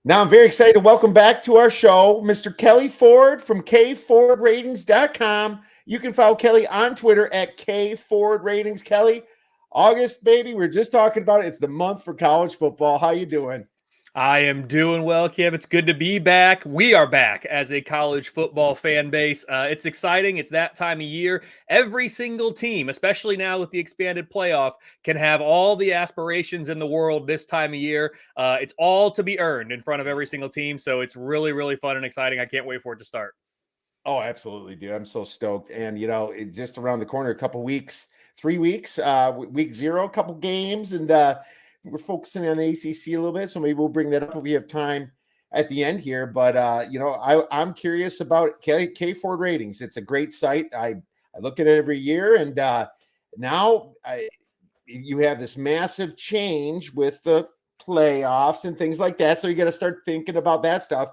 Now I'm very excited to welcome back to our show, Mr. Kelley Ford from KFordRatings.com. You can follow Kelley on Twitter at KFordRatings. Kelley, August, baby, we are just talking about it. It's the month for college football. How you doing? I am doing well, Kev. It's good to be back. We are back as a college football fan base. It's exciting. It's that time of year. Every single team, especially now with the expanded playoff, can have all the aspirations in the world this time of year. It's all to be earned in front of every single team. So it's really, really fun and exciting. I can't wait for it to start. Oh, absolutely, dude. I'm so stoked. And, just around the corner, a couple weeks, 3 weeks, week 0, a couple games, and we're focusing on the ACC a little bit. So maybe we'll bring that up if we have time at the end here. But, I'm curious about K Ford Ratings. It's a great site. I look at it every year. And now you have this massive change with the playoffs and things like that. So you got to start thinking about that stuff.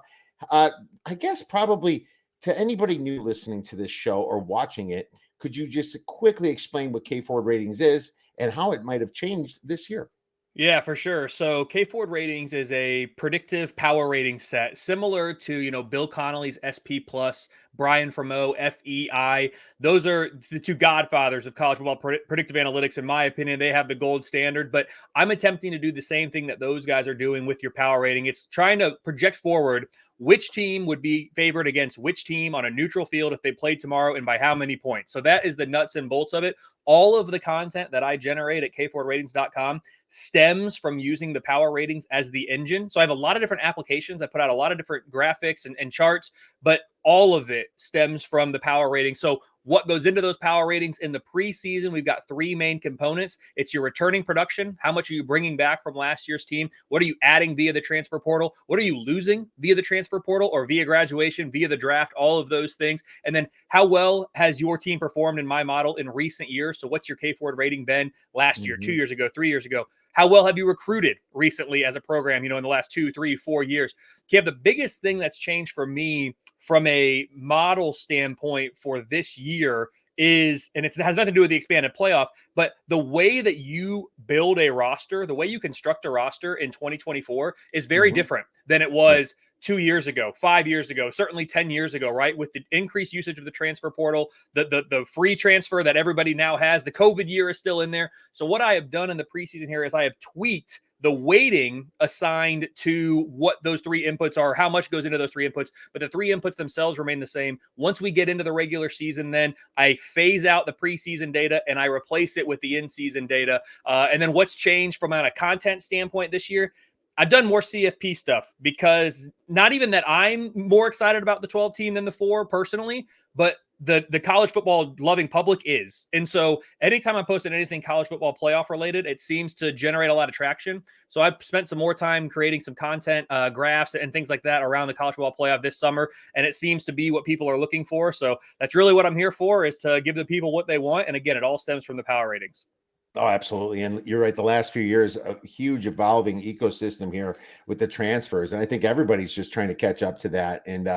I guess probably to anybody new listening to this show or watching it, could you just quickly explain what K Ford Ratings is and how it might have changed this year? Yeah, for sure. So K Ford Ratings is a predictive power rating set, similar to Bill Connolly's SP Plus, Brian Fremeau, FEI. Those are the two godfathers of college football predictive analytics. In my opinion, they have the gold standard. But I'm attempting to do the same thing that those guys are doing with your power rating. It's trying to project forward which team would be favored against which team on a neutral field if they played tomorrow and by how many points. So that is the nuts and bolts of it. All of the content that I generate at kfordratings.com stems from using the power ratings as the engine. So I have a lot of different applications. I put out a lot of different graphics and charts, but all of it stems from the power ratings. So what goes into those power ratings in the preseason, we've got 3 main components. It's your returning production. How much are you bringing back from last year's team? What are you adding via the transfer portal? What are you losing via the transfer portal or via graduation, via the draft, all of those things. And then how well has your team performed in my model in recent years? So what's your K Ford rating been last year, 2 years ago, 3 years ago? How well have you recruited recently as a program, in the last 2, 3, 4 years? Kev, the biggest thing that's changed for me from a model standpoint for this year is, and it has nothing to do with the expanded playoff, but the way that you build a roster, the way you construct a roster in 2024 is very different than it was 2 years ago, 5 years ago, certainly 10 years ago, right? With the increased usage of the transfer portal, the free transfer that everybody now has, the COVID year is still in there. So what I have done in the preseason here is I have tweaked the weighting assigned to what those 3 inputs are, how much goes into those 3 inputs, but the 3 inputs themselves remain the same. Once we get into the regular season, then I phase out the preseason data and I replace it with the in-season data. And then what's changed from a content standpoint this year? I've done more CFP stuff because not even that I'm more excited about the 12 team than the 4 personally, but the college football loving public is. And so anytime I'm posting anything college football playoff related, it seems to generate a lot of traction. So I've spent some more time creating some content, graphs and things like that around the college football playoff this summer. And it seems to be what people are looking for. So that's really what I'm here for, is to give the people what they want. And again, it all stems from the power ratings. Oh, absolutely. And you're right. The last few years, a huge evolving ecosystem here with the transfers. And I think everybody's just trying to catch up to that. And,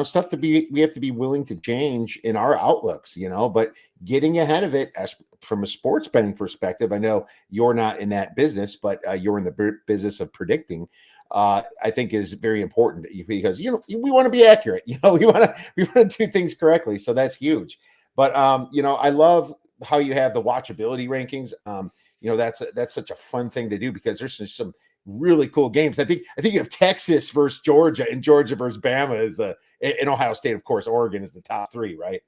stuff we have to be willing to change in our outlooks, but getting ahead of it from a sports betting perspective. I know you're not in that business, but you're in the business of predicting. I think is very important because, we want to be accurate, we want to do things correctly. So that's huge. But, I love how you have the watchability rankings. That's such a fun thing to do because there's just some really cool games. I think you have Texas versus Georgia and Georgia versus Bama is in Ohio State, of course. Oregon is the top 3, right?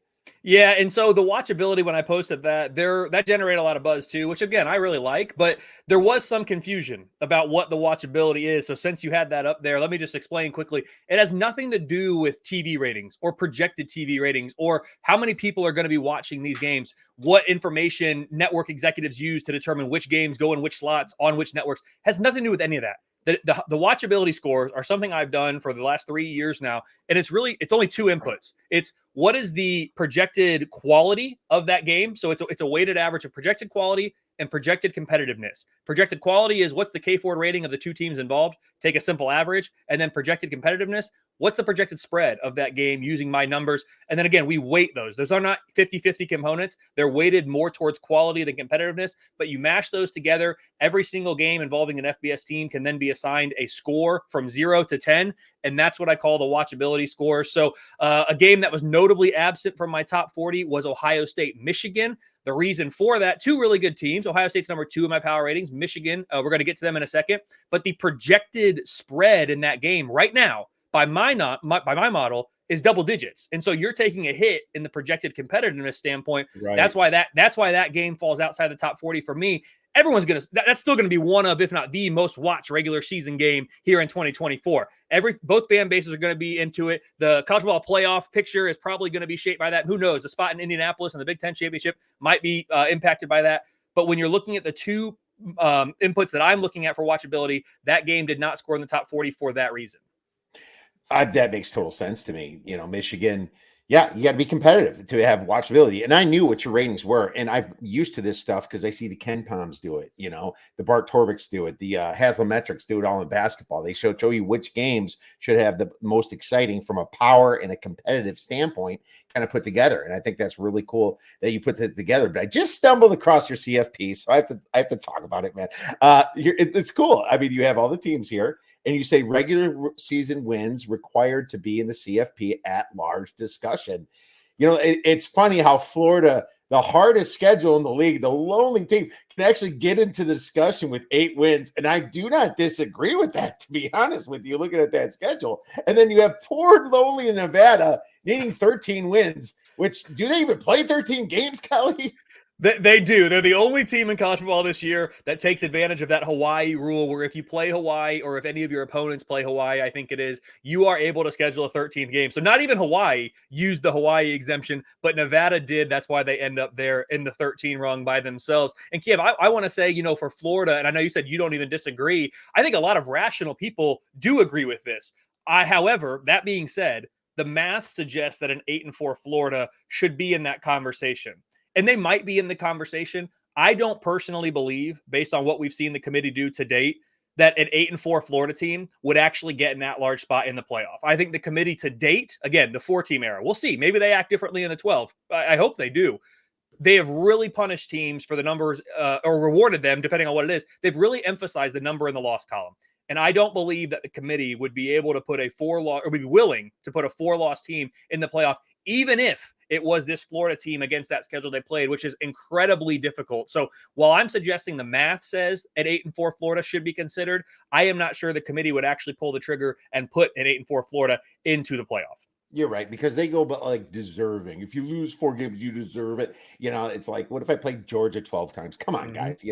Yeah, and so the watchability, when I posted that, that generated a lot of buzz too, which again I really like, but there was some confusion about what the watchability is. So since you had that up there, let me just explain quickly. It has nothing to do with TV ratings or projected TV ratings or how many people are going to be watching these games, what information network executives use to determine which games go in which slots on which networks. It has nothing to do with any of that. The watchability scores are something I've done for the last 3 years now. And it's only 2 inputs. It's what is the projected quality of that game. So it's a weighted average of projected quality and projected competitiveness. Projected quality is what's the K Ford rating of the two teams involved. Take a simple average, and then projected competitiveness. What's the projected spread of that game using my numbers? And then again, we weight those. Those are not 50-50 components. They're weighted more towards quality than competitiveness, but you mash those together. Every single game involving an FBS team can then be assigned a score from 0 to 10, and that's what I call the watchability score. So a game that was notably absent from my top 40 was Ohio State, Michigan. The reason for that, two really good teams. Ohio State's number 2 in my power ratings. Michigan, we're going to get to them in a second. But the projected spread in that game right now, by my model, is double digits. And so you're taking a hit in the projected competitiveness standpoint. Right. That's why that game falls outside the top 40 for me. That's still going to be one of, if not the most watched regular season game here in 2024. Both fan bases are going to be into it. The college football playoff picture is probably going to be shaped by that. Who knows? The spot in Indianapolis and the Big Ten championship might be impacted by that. But when you're looking at the two inputs that I'm looking at for watchability, that game did not score in the top 40 for that reason. That makes total sense to me. Michigan, yeah, you got to be competitive to have watchability. And I knew what your ratings were. And I'm used to this stuff because I see the Ken Poms do it, the Bart Torviks do it, the Haslametrics do it all in basketball. They show you which games should have the most exciting from a power and a competitive standpoint kind of put together. And I think that's really cool that you put that together. But I just stumbled across your CFP, so I have to talk about it, man. It's cool. I mean, you have all the teams here. And you say regular season wins required to be in the CFP at large discussion. It's funny how Florida, the hardest schedule in the league, the lonely team, can actually get into the discussion with 8 wins. And I do not disagree with that, to be honest with you, looking at that schedule. And then you have poor, lonely Nevada needing 13 wins, which do they even play 13 games, Kelley? They do. They're the only team in college football this year that takes advantage of that Hawaii rule, where if you play Hawaii or if any of your opponents play Hawaii, I think it is, you are able to schedule a 13th game. So not even Hawaii used the Hawaii exemption, but Nevada did. That's why they end up there in the 13 rung by themselves. And Kiev, I want to say, for Florida, and I know you said you don't even disagree, I think a lot of rational people do agree with this. However, that being said, the math suggests that an 8-4 Florida should be in that conversation. And they might be in the conversation. I don't personally believe, based on what we've seen the committee do to date, that an 8-4 Florida team would actually get in that large spot in the playoff. I think the committee to date, again, the 4-team era, we'll see. Maybe they act differently in the 12. I hope they do. They have really punished teams for the numbers or rewarded them, depending on what it is. They've really emphasized the number in the loss column. And I don't believe that the committee would be able to put a 4-loss, or would be willing to put a 4-loss team in the playoff, even if it was this Florida team against that schedule they played, which is incredibly difficult. So while I'm suggesting the math says an 8-4 Florida should be considered, I am not sure the committee would actually pull the trigger and put an 8-4 Florida into the playoff. You're right, because they go about like deserving. If you lose 4 games, you deserve it. It's like, what if I played Georgia 12 times? Come on, guys.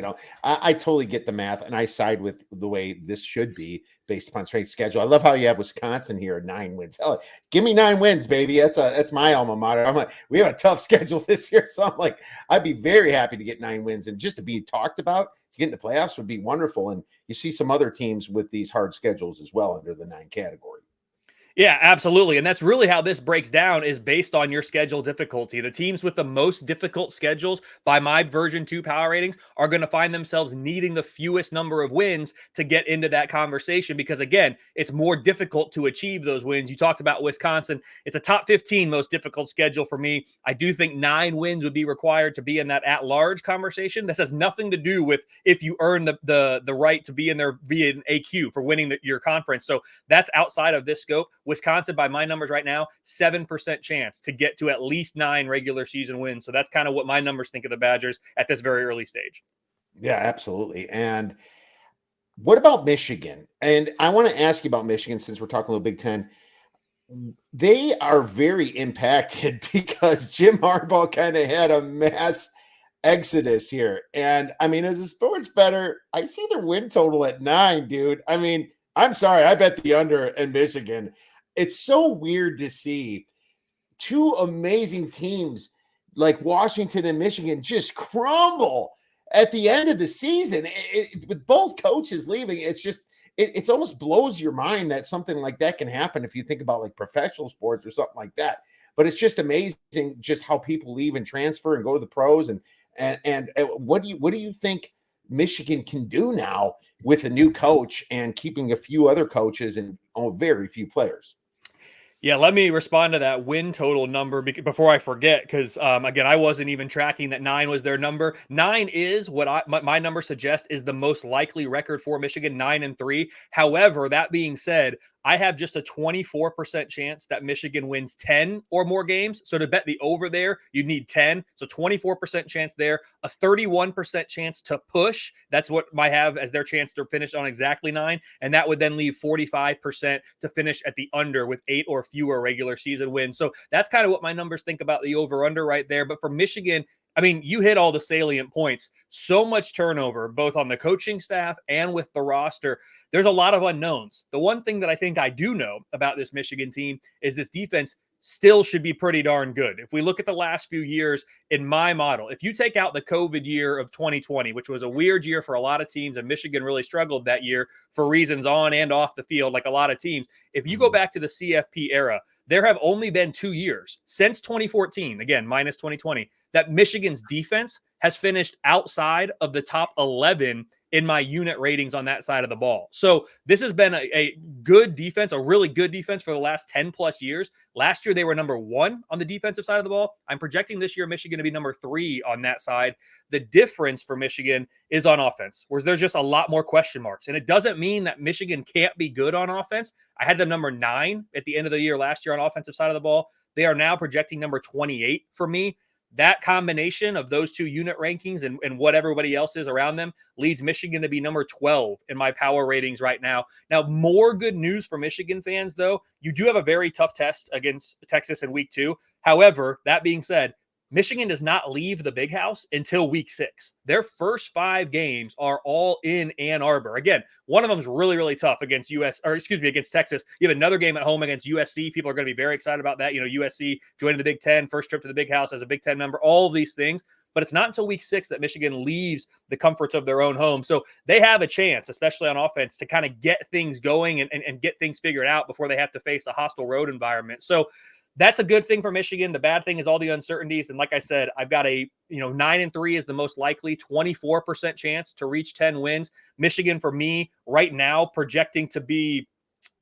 I totally get the math, and I side with the way this should be based upon straight schedule. I love how you have Wisconsin here at 9 wins. Hell, give me 9 wins, baby. That's my alma mater. I'm like, we have a tough schedule this year, so I'm like, I'd be very happy to get 9 wins, and just to be talked about to get into playoffs would be wonderful. And you see some other teams with these hard schedules as well under the 9 category. Yeah, absolutely. And that's really how this breaks down, is based on your schedule difficulty. The teams with the most difficult schedules by my version 2 power ratings are going to find themselves needing the fewest number of wins to get into that conversation, because again, it's more difficult to achieve those wins. You talked about Wisconsin. It's a top 15 most difficult schedule for me. I do think 9 wins would be required to be in that at-large conversation. This has nothing to do with if you earn the right to be in there via an AQ for winning your conference. So that's outside of this scope. Wisconsin, by my numbers right now, 7% chance to get to at least 9 regular season wins. So that's kind of what my numbers think of the Badgers at this very early stage. Yeah, absolutely. And what about Michigan? And I want to ask you about Michigan, since we're talking about Big Ten. They are very impacted because Jim Harbaugh kind of had a mass exodus here. And I mean, as a sports bettor, I see their win total at 9, dude. I mean, I'm sorry, I bet the under in Michigan. It's so weird to see 2 amazing teams like Washington and Michigan just crumble at the end of the season. With both coaches leaving, it's almost blows your mind that something like that can happen if you think about like professional sports or something like that. But it's just amazing just how people leave and transfer and go to the pros. And And what do you think Michigan can do now with a new coach and keeping a few other coaches and very few players? Yeah, let me respond to that win total number before I forget, because again, I wasn't even tracking that 9 was their number. 9 is what my number suggests is the most likely record for Michigan, 9-3. However, that being said, I have just a 24% chance that Michigan wins 10 or more games. So to bet the over there, you need 10. So 24% chance there, a 31% chance to push. That's what I have as their chance to finish on exactly 9. And that would then leave 45% to finish at the under with 8 or fewer regular season wins. So that's kind of what my numbers think about the over under right there. But for Michigan, I mean, you hit all the salient points. So much turnover, both on the coaching staff and with the roster. There's a lot of unknowns. The one thing that I think I do know about this Michigan team is this defense still should be pretty darn good. If we look at the last few years in my model, if you take out the COVID year of 2020, which was a weird year for a lot of teams, and Michigan really struggled that year for reasons on and off the field, like a lot of teams. If you go back to the CFP era, there have only been 2 years since 2014, again, minus 2020, that Michigan's defense has finished outside of the top 11 in my unit ratings on that side of the ball. So this has been a good defense, a really good defense for the last 10 plus years. Last year, they were number 1 on the defensive side of the ball. I'm projecting this year Michigan to be number 3 on that side. The difference for Michigan is on offense, where there's just a lot more question marks. And it doesn't mean that Michigan can't be good on offense. I had them number 9 at the end of the year last year on offensive side of the ball. They are now projecting number 28 for me. That combination of those 2 unit rankings and what everybody else is around them leads Michigan to be number 12 in my power ratings right now. Now, more good news for Michigan fans, though. You do have a very tough test against Texas in week 2. However, that being said, Michigan does not leave the big house until week 6. Their first 5 games are all in Ann Arbor. Again, one of them is really, really tough against against Texas. You have another game at home against USC. People are going to be very excited about that. You know, USC joining the Big Ten, first trip to the big house as a Big Ten member, all of these things. But it's not until week 6 that Michigan leaves the comforts of their own home. So they have a chance, especially on offense, to kind of get things going and get things figured out before they have to face a hostile road environment. So that's a good thing for Michigan. The bad thing is all the uncertainties. And like I said, I've got 9-3 is the most likely, 24% chance to reach 10 wins. Michigan, for me, right now, projecting to be,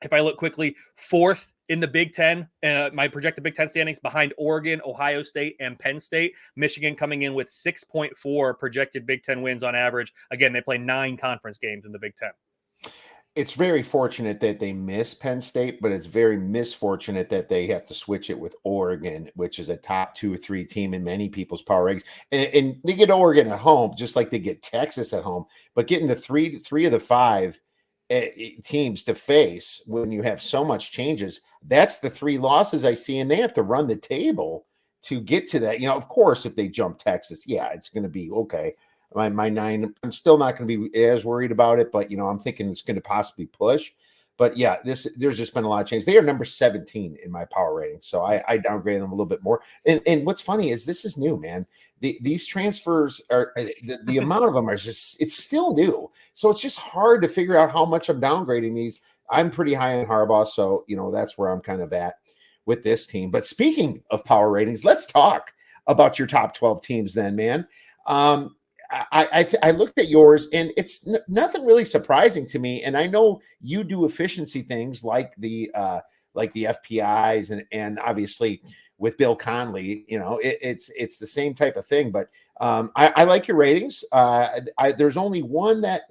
if I look quickly, 4th in the Big Ten. My projected Big Ten standings behind Oregon, Ohio State, and Penn State. Michigan coming in with 6.4 projected Big Ten wins on average. Again, they play 9 conference games in the Big Ten. It's very fortunate that they miss Penn State, but it's very misfortunate that they have to switch it with Oregon, which is a top 2 or 3 team in many people's power rankings. And they get Oregon at home, just like they get Texas at home. But getting the three of the 5 teams to face when you have so much changes, that's the 3 losses I see, and they have to run the table to get to that. Of course, if they jump Texas, yeah, it's going to be okay. My 9, I'm still not going to be as worried about it, but I'm thinking it's going to possibly push. But yeah, there's just been a lot of change. They are number 17 in my power rating, so I downgraded them a little bit more. And what's funny is this is new, man. These transfers are the amount of them are just, it's still new, so it's just hard to figure out how much I'm downgrading these. I'm pretty high on Harbaugh, so that's where I'm kind of at with this team. But speaking of power ratings, let's talk about your top 12 teams, then, man. I looked at yours, and it's nothing really surprising to me. And I know you do efficiency things like the FPIs and obviously with Bill Conley, it's the same type of thing. But I like your ratings. There's only one that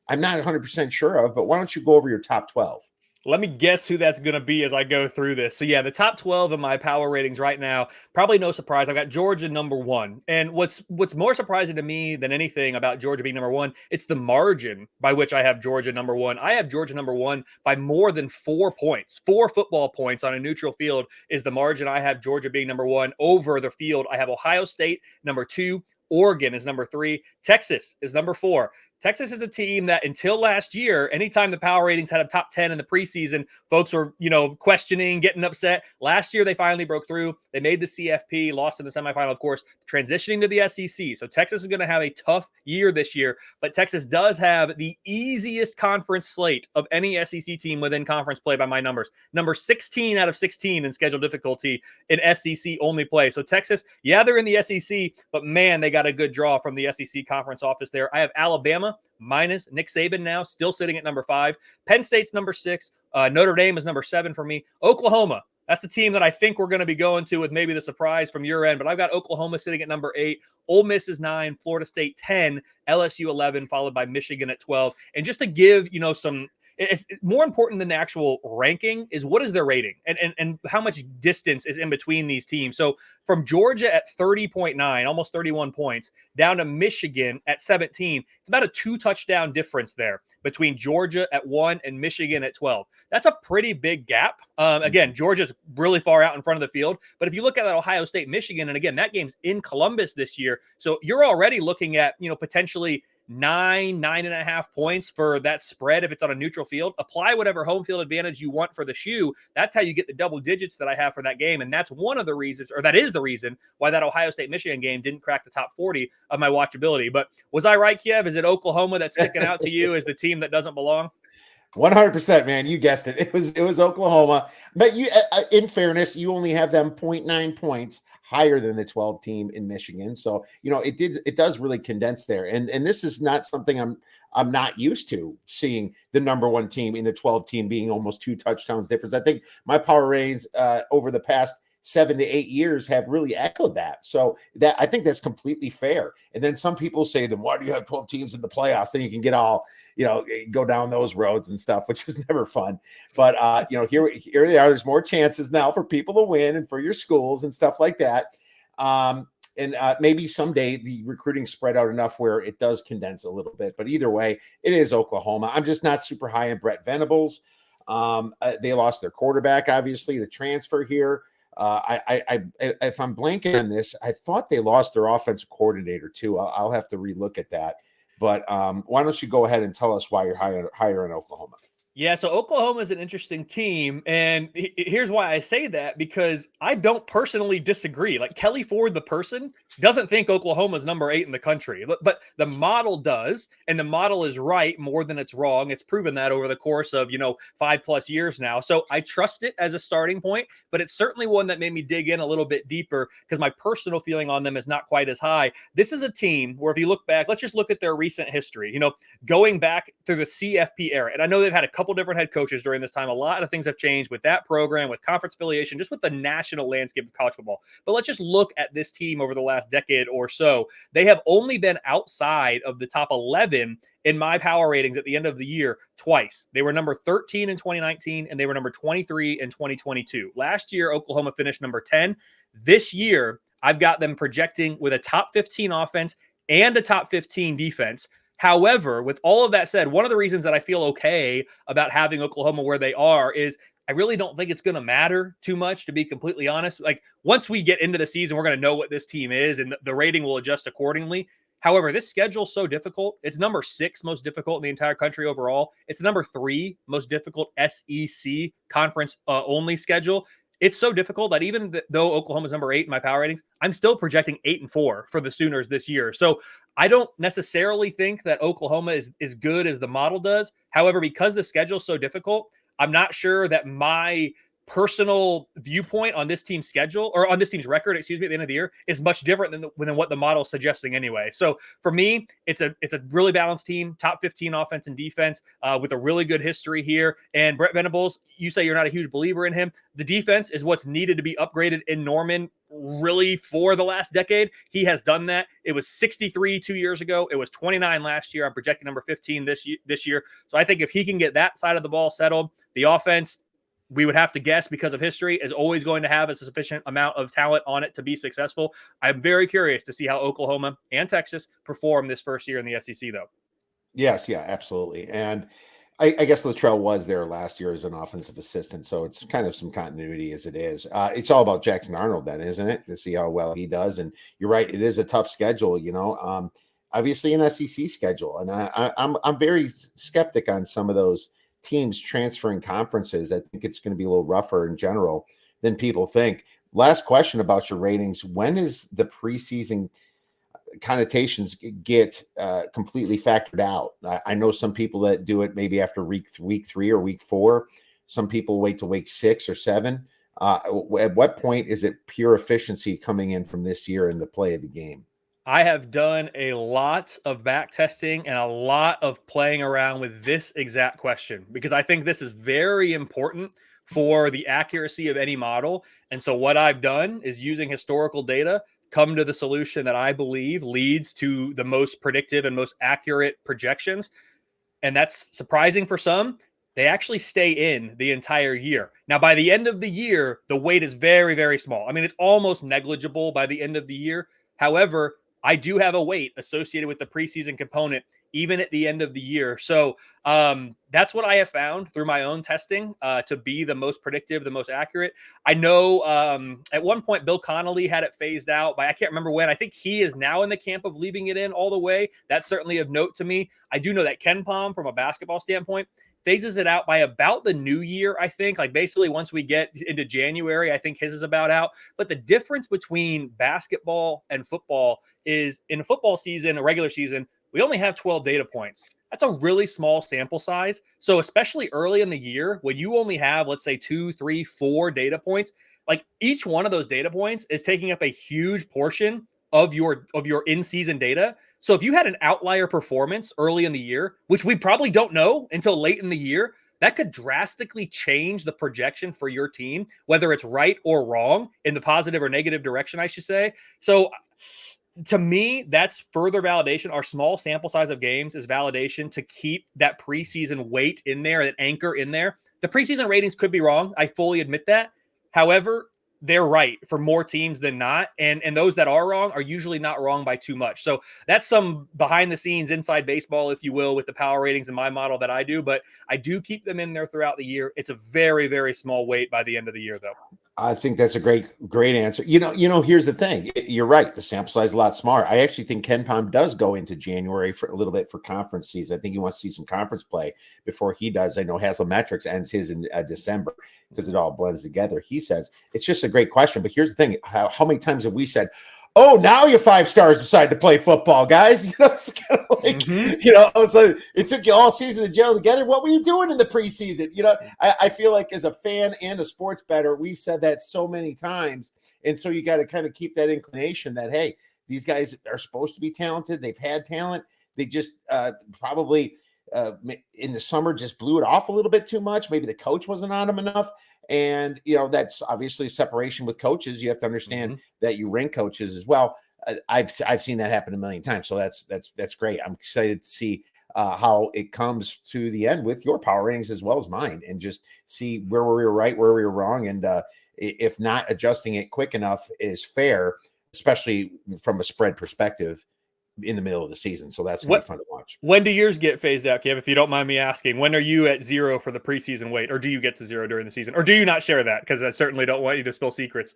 I'm not 100% sure of, but why don't you go over your top 12? Let me guess who that's going to be as I go through this. So yeah, the top 12 of my power ratings right now, probably no surprise. I've got Georgia number 1. And what's more surprising to me than anything about Georgia being number 1, it's the margin by which I have Georgia number 1. I have Georgia number 1 by more than 4 points. 4 football points on a neutral field is the margin I have Georgia being number 1 over the field. I have Ohio State number 2. Oregon is number 3. Texas is number 4. Texas is a team that until last year, anytime the power ratings had a top 10 in the preseason, folks were, questioning, getting upset. Last year, they finally broke through. They made the CFP, lost in the semifinal, of course, transitioning to the SEC. So Texas is going to have a tough year this year, but Texas does have the easiest conference slate of any SEC team within conference play by my numbers. Number 16 out of 16 in schedule difficulty in SEC only play. So Texas, yeah, they're in the SEC, but man, they got got a good draw from the SEC conference office there. I have Alabama minus Nick Saban now, still sitting at number 5. Penn State's number 6. Notre Dame is number 7 for me. Oklahoma, that's the team that I think we're going to be going to with maybe the surprise from your end, but I've got Oklahoma sitting at number 8. Ole Miss is 9, Florida State 10, LSU 11, followed by Michigan at 12. And just to give, it's more important than the actual ranking is what is their rating and how much distance is in between these teams. So from Georgia at 30.9, almost 31 points, down to Michigan at 17, it's about a 2 touchdown difference there between Georgia at 1 and Michigan at 12. That's a pretty big gap. Again, Georgia's really far out in front of the field. But if you look at that Ohio State, Michigan, and again, that game's in Columbus this year. So you're already looking at, potentially 9.5 points for that spread if it's on a neutral field. Apply whatever home field advantage you want for the shoe. That's how you get the double digits that I have for that game. And that's one of the reasons, or that is the reason why that Ohio State Michigan game didn't crack the top 40 of my watchability. But was I right, Kiev? Is it Oklahoma that's sticking out to you as the team that doesn't belong? 100%, man. You guessed it. It was Oklahoma. But you, in fairness, you only have them 0.9 points higher than the 12 team in Michigan. So, it does really condense there. And this is not something I'm not used to seeing the number 1 team in the 12 team being almost 2 touchdowns difference. I think my power ratings over the past 7 to 8 years have really echoed that. So that I think that's completely fair. And then some people say, then why do you have 12 teams in the playoffs? Then you can get all, go down those roads and stuff, which is never fun. But, here they are. There's more chances now for people to win and for your schools and stuff like that. And maybe someday the recruiting spread out enough where it does condense a little bit. But either way, it is Oklahoma. I'm just not super high on Brett Venables. They lost their quarterback, obviously, the transfer here. If I'm blanking on this, I thought they lost their offensive coordinator too. I'll have to relook at that. But why don't you go ahead and tell us why you're higher in Oklahoma? Yeah, so Oklahoma is an interesting team, and here's why I say that, because I don't personally disagree. Like, Kelley Ford, the person, doesn't think Oklahoma's number 8 in the country, but the model does, and the model is right more than it's wrong. It's proven that over the course of, 5+ years now. So I trust it as a starting point, but it's certainly one that made me dig in a little bit deeper because my personal feeling on them is not quite as high. This is a team where if you look back, let's just look at their recent history, going back through the CFP era, and I know they've had a couple different head coaches during this time. A lot of things have changed with that program, with conference affiliation, just with the national landscape of college football. But let's just look at this team over the last decade or so. They have only been outside of the top 11 in my power ratings at the end of the year twice. They were number 13 in 2019, and they were number 23 in 2022. Last year, Oklahoma finished number 10. This year, I've got them projecting with a top 15 offense and a top 15 defense. However, with all of that said, one of the reasons that I feel okay about having Oklahoma where they are is I really don't think it's going to matter too much, to be completely honest. Like, once we get into the season, we're going to know what this team is, and the rating will adjust accordingly. However, this schedule is so difficult. It's number 6 most difficult in the entire country overall. It's number 3 most difficult SEC conference only schedule. It's so difficult that even though Oklahoma's number 8 in my power ratings, I'm still projecting 8-4 for the Sooners this year. So I don't necessarily think that Oklahoma is as good as the model does. However, because the schedule is so difficult, I'm not sure that my personal viewpoint on this team's schedule, or on this team's record, at the end of the year, is much different than what the model is suggesting anyway. So for me, it's a really balanced team, top 15 offense and defense, with a really good history here. And Brett Venables, you say you're not a huge believer in him. The defense is what's needed to be upgraded in Norman really for the last decade. He has done that. It was 63 2 years ago. It was 29 last year. I'm projecting number 15 this year. So I think if he can get that side of the ball settled, the offense, we would have to guess, because of history, is always going to have a sufficient amount of talent on it to be successful. I'm very curious to see how Oklahoma and Texas perform this first year in the SEC, though. Yes, yeah, absolutely. And I guess Latrell was there last year as an offensive assistant, so it's kind of some continuity as it is. It's all about Jackson Arnold then, isn't it, to see how well he does? And you're right, it is a tough schedule, obviously an SEC schedule. And I'm very skeptic on some of those teams transferring conferences. I think it's going to be a little rougher in general than people think. Last question about your ratings. When is the preseason connotations get completely factored out? I know some people that do it maybe after week 3 or week 4. Some people wait till week 6 or 7. At what point is it pure efficiency coming in from this year in the play of the game? I have done a lot of back testing and a lot of playing around with this exact question because I think this is very important for the accuracy of any model. And so what I've done is using historical data, come to the solution that I believe leads to the most predictive and most accurate projections. And that's surprising for some. They actually stay in the entire year. Now, by the end of the year, the weight is very, very small. I mean, it's almost negligible by the end of the year. However, I do have a weight associated with the preseason component, even at the end of the year. So that's what I have found through my own testing to be the most predictive, the most accurate. I know at one point Bill Connolly had it phased out by I can't remember when. I think he is now in the camp of leaving it in all the way. That's certainly of note to me. I do know that Ken Pom, from a basketball standpoint, phases it out by about the new year, I think. Like basically once we get into January, I think his is about out. But the difference between basketball and football is in a football season, a regular season, we only have 12 data points. That's a really small sample size. So especially early in the year, when you only have, let's say, 2, 3, 4 data points, like each one of those data points is taking up a huge portion of your in-season data. So if you had an outlier performance early in the year, which we probably don't know until late in the year, that could drastically change the projection for your team, whether it's right or wrong in the positive or negative direction, I should say. So to me, that's further validation. Our small sample size of games is validation to keep that preseason weight in there, that anchor in there. The preseason ratings could be wrong. I fully admit that. However, they're right for more teams than not. And those that are wrong are usually not wrong by too much. So that's some behind the scenes inside baseball, if you will, with the power ratings in my model that I do. But I do keep them in there throughout the year. It's a very, very small weight by the end of the year, though. I think that's a great answer. Here's the thing. You're right. The sample size is a lot smaller. I actually think Ken Pom does go into January for a little bit for conference season. I think he wants to see some conference play before he does. I know Haslametrics ends his in December because it all blends together. He says it's just a great question. But here's the thing. How many times have we said, oh, now your 5 stars decide to play football, guys? It's kind of like, so it took you all season to gel together. What were you doing in the preseason? I feel like as a fan and a sports bettor, we've said that so many times. And so you got to kind of keep that inclination that, hey, these guys are supposed to be talented. They've had talent. They just probably in the summer just blew it off a little bit too much. Maybe the coach wasn't on them enough. And, that's obviously a separation with coaches. You have to understand that you rank coaches as well. I've seen that happen a million times. So that's great. I'm excited to see how it comes to the end with your power ratings as well as mine, and just see where we were right, where we were wrong. And if not adjusting it quick enough is fair, especially from a spread perspective in the middle of the season. So that's going to be fun to watch. When do yours get phased out, Kev? If you don't mind me asking, when are you at 0 for the preseason weight, or do you get to 0 during the season, or do you not share that? Because I certainly don't want you to spill secrets.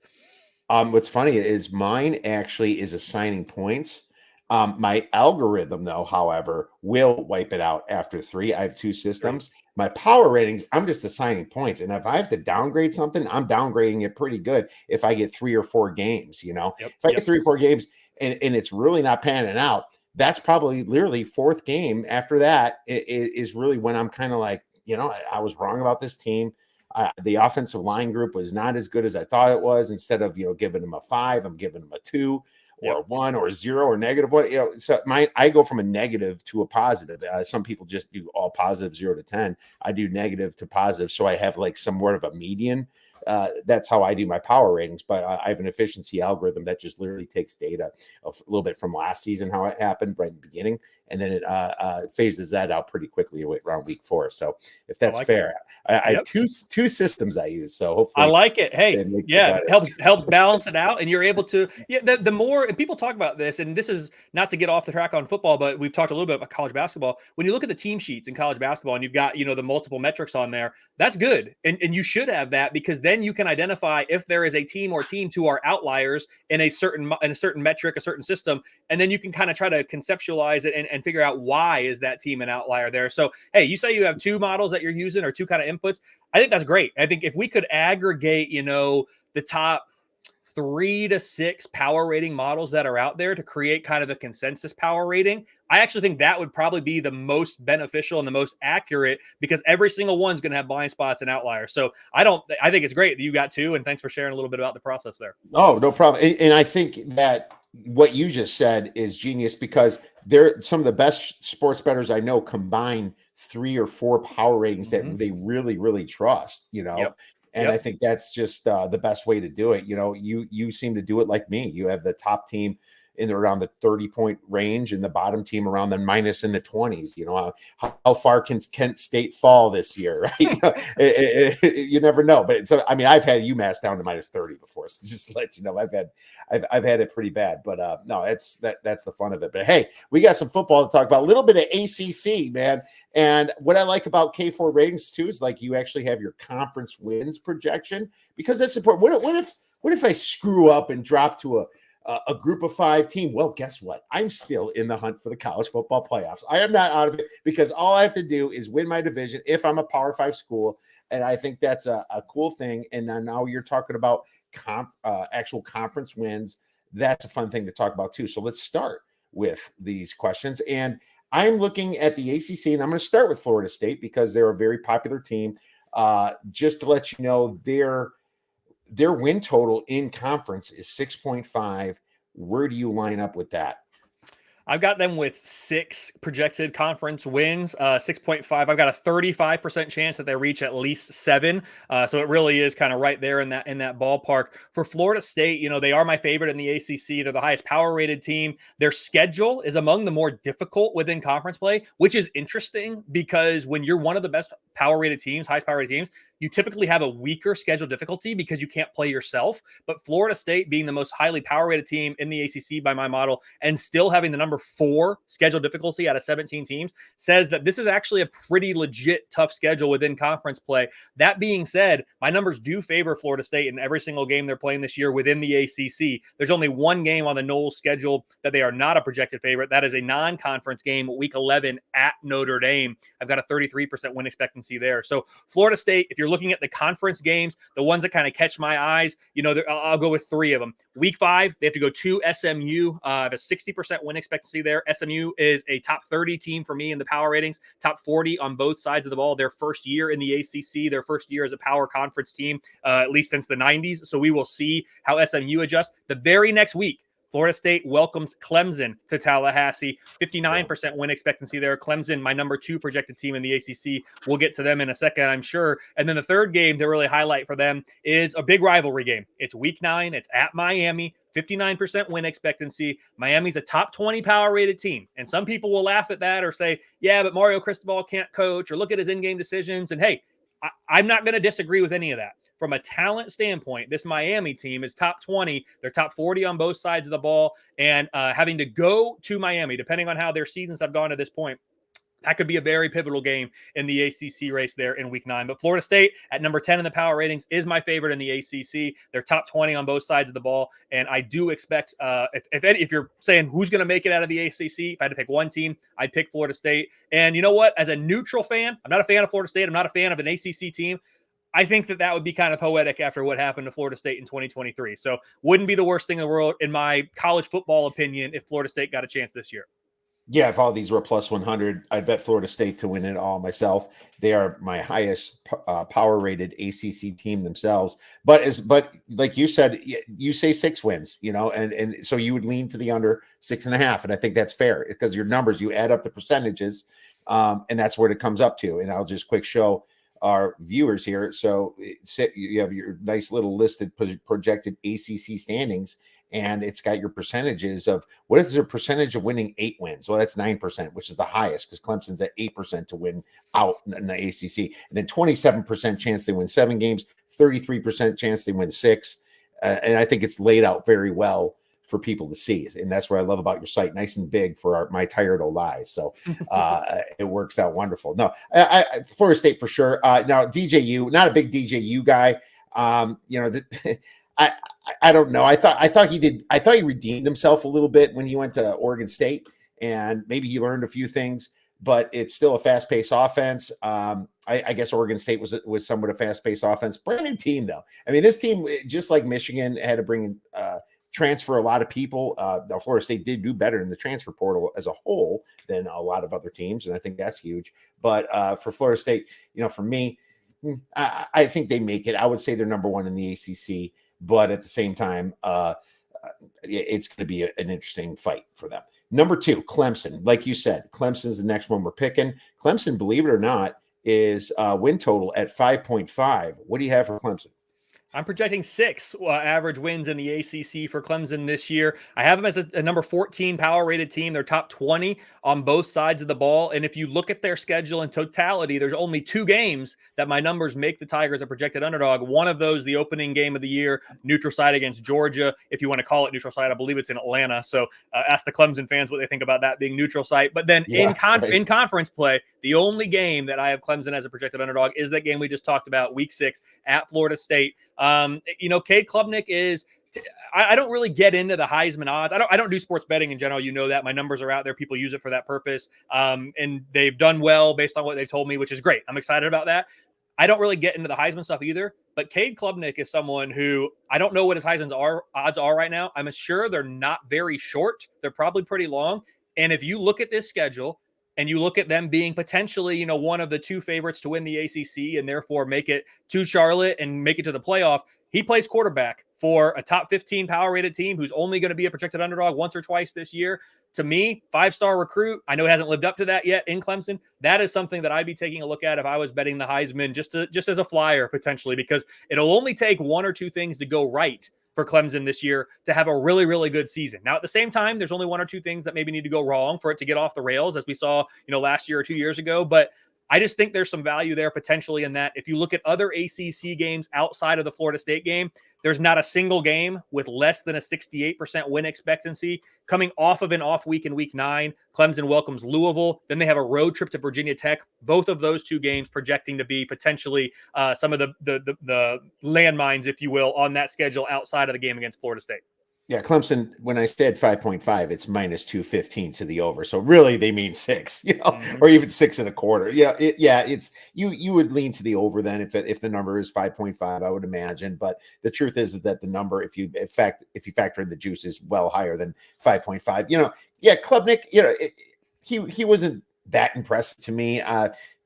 What's funny is mine actually is assigning points. My algorithm, though, however, will wipe it out after 3. I have 2 systems. My power ratings, I'm just assigning points. And if I have to downgrade something, I'm downgrading it pretty good if I get 3 or 4 games, If I get 3 or 4 games and it's really not panning out, that's probably literally 4th game. After that is really when I'm kind of like, I was wrong about this team. The offensive line group was not as good as I thought it was. Instead of, giving them a 5, I'm giving them a 2 or a 1 or a 0 or -1. So I go from a negative to a positive. Some people just do all positive, 0 to 10. I do negative to positive. So I have like somewhat of a median. That's how I do my power ratings. But I have an efficiency algorithm that just literally takes data a little bit from last season, how it happened right in the beginning, and then it phases that out pretty quickly around week 4. So if that's fair, I have two systems I use. So hopefully I like it. Hey, it helps balance it out, and you're able to. The more, and people talk about this, and this is not to get off the track on football, but we've talked a little bit about college basketball. When you look at the team sheets in college basketball, and you've got the multiple metrics on there, that's good, and you should have that, because then you can identify if there is a team or teams who are outliers in a certain metric, a certain system, and then you can kind of try to conceptualize it and figure out why is that team an outlier there. So hey, you say you have 2 models that you're using, or 2 kind of inputs. I think that's great. I think if we could aggregate, the top 3 to 6 power rating models that are out there to create kind of a consensus power rating. I actually think that would probably be the most beneficial and the most accurate, because every single one's going to have blind spots and outliers. So I think it's great that you got two, and thanks for sharing a little bit about the process there. Oh, no problem. And I think that what you just said is genius, because they're some of the best sports bettors I know combine 3 or 4 power ratings that they really, really trust, Yep. And I think that's just the best way to do it. You seem to do it like me. You have the top team around the 30-point range and the bottom team around the minus in the 20s. How far can Kent State fall this year, right? You never know. But so, I mean, I've had UMass down to minus 30 before, so just to let you know, I've had it pretty bad. But no, that's the fun of it. But hey, we got some football to talk about, a little bit of ACC, man. And what I like about K4 ratings too is, like, you actually have your conference wins projection, because that's important. What if I screw up and drop to a group of 5 team? Well, guess what? I'm still in the hunt for the college football playoffs. I am not out of it, because all I have to do is win my division if I'm a Power 5 school. And I think that's a cool thing. And then now you're talking about actual conference wins. That's a fun thing to talk about too. So let's start with these questions. And I'm looking at the ACC, and I'm going to start with Florida State because they're a very popular team. Just to let you know, their win total in conference is 6.5. Where do you line up with that? I've got them with 6 projected conference wins, 6.5. I've got a 35% chance that they reach at least 7. So it really is kind of right there in that ballpark. For Florida State, they are my favorite in the ACC. They're the highest power rated team. Their schedule is among the more difficult within conference play, which is interesting, because when you're one of the best power rated teams, highest power rated teams, you typically have a weaker schedule difficulty because you can't play yourself. But Florida State, being the most highly power rated team in the ACC by my model, and still having the number 4 schedule difficulty out of 17 teams, says that this is actually a pretty legit tough schedule within conference play. That being said, my numbers do favor Florida State in every single game they're playing this year within the ACC. There's only one game on the Noles schedule that they are not a projected favorite. That is a non-conference game, week 11 at Notre Dame. I've got a 33% win expectancy there. So Florida State, if you're looking at the conference games, the ones that kind of catch my eyes, I'll go with 3 of them. Week 5, they have to go to SMU. I have a 60% win expectancy there. SMU is a top 30 team for me in the power ratings, top 40 on both sides of the ball. Their first year in the ACC, their first year as a power conference team, at least since the 90s. So we will see how SMU adjusts. The very next week, Florida State welcomes Clemson to Tallahassee. 59% win expectancy there. Clemson, my number 2 projected team in the ACC. We'll get to them in a second, I'm sure. And then the third game to really highlight for them is a big rivalry game. It's week 9. It's at Miami. 59% win expectancy. Miami's a top 20 power rated team. And some people will laugh at that or say, yeah, but Mario Cristobal can't coach, or look at his in-game decisions. And hey, I'm not going to disagree with any of that. From a talent standpoint, this Miami team is top 20. They're top 40 on both sides of the ball. And having to go to Miami, depending on how their seasons have gone to this point, that could be a very pivotal game in the ACC race there in week 9. But Florida State at number 10 in the power ratings is my favorite in the ACC. They're top 20 on both sides of the ball. And I do expect, if you're saying who's going to make it out of the ACC, if I had to pick one team, I'd pick Florida State. And you know what? As a neutral fan, I'm not a fan of Florida State. I'm not a fan of an ACC team. I think that would be kind of poetic after what happened to Florida State in 2023. So wouldn't be the worst thing in the world, in my college football opinion, if Florida State got a chance this year. Yeah, if all these were plus 100, I bet Florida State to win it all myself. They are my highest power rated ACC team themselves. But like you said, you say 6 wins, and so you would lean to the under 6.5. And I think that's fair, because your numbers, you add up the percentages, and that's what it comes up to. And I'll just quick show our viewers here. So you have your nice little listed projected ACC standings, and it's got your percentages of what is their percentage of winning 8 wins. Well, that's 9%, which is the highest, because Clemson's at 8% to win out in the ACC. And then 27% chance they win 7 games, 33% chance they win 6. And I think it's laid out very well for people to see. And that's what I love about your site. Nice and big for my tired old eyes. So it works out wonderful. No, Florida State for sure. Now, DJU, not a big DJU guy. I don't know. I thought he redeemed himself a little bit when he went to Oregon State, and maybe he learned a few things. but it's still a fast-paced offense. I guess Oregon State was somewhat a fast-paced offense. Brand new team, though. I mean, this team, just like Michigan, had to bring in transfer a lot of people. Now Florida State did do better in the transfer portal as a whole than a lot of other teams, and I think that's huge. But for Florida State, for me, I think they make it. I would say they're number one in the ACC, but at the same time, it's going to be an interesting fight for them. Number 2, Clemson. Like you said, Clemson is the next one we're picking. Clemson, believe it or not, is win total at 5.5. What do you have for Clemson? I'm projecting 6 average wins in the ACC for Clemson this year. I have them as a number 14 power rated team. They're top 20 on both sides of the ball. And if you look at their schedule in totality, there's only 2 games that my numbers make the Tigers a projected underdog. One of those, the opening game of the year, neutral site against Georgia. If you want to call it neutral site, I believe it's in Atlanta. So ask the Clemson fans what they think about that being neutral site. But then in conference play, the only game that I have Clemson as a projected underdog is that game we just talked about, week 6 at Florida State. Cade Klubnik is, I don't really get into the Heisman odds. I don't do sports betting in general. You know that. My numbers are out there. People use it for that purpose. And they've done well based on what they've told me, which is great. I'm excited about that. I don't really get into the Heisman stuff either, but Cade Klubnik is someone who I don't know what his Heisman's odds are right now. I'm sure they're not very short. They're probably pretty long. And if you look at this schedule, and you look at them being potentially, one of the 2 favorites to win the ACC and therefore make it to Charlotte and make it to the playoff. He plays quarterback for a top 15 power rated team who's only going to be a projected underdog once or twice this year. To me, 5-star recruit. I know he hasn't lived up to that yet in Clemson. That is something that I'd be taking a look at if I was betting the Heisman, just as a flyer potentially, because it'll only take 1 or 2 things to go right for Clemson this year to have a really, really good season. Now, at the same time, there's only 1 or 2 things that maybe need to go wrong for it to get off the rails, as we saw, last year or 2 years ago. But I just think there's some value there potentially in that. If you look at other ACC games outside of the Florida State game, there's not a single game with less than a 68% win expectancy. Coming off of an off week in week 9, Clemson welcomes Louisville. Then they have a road trip to Virginia Tech. Both of those 2 games projecting to be potentially some of the landmines, if you will, on that schedule outside of the game against Florida State. Yeah, Clemson, when I said 5.5, it's minus 215 to the over. So really they mean 6, or even 6.25. It's you would lean to the over then if the number is 5.5, I would imagine. But the truth is that the number, if you factor in the juice, is well higher than 5.5. Klubnik, he wasn't that impressive to me.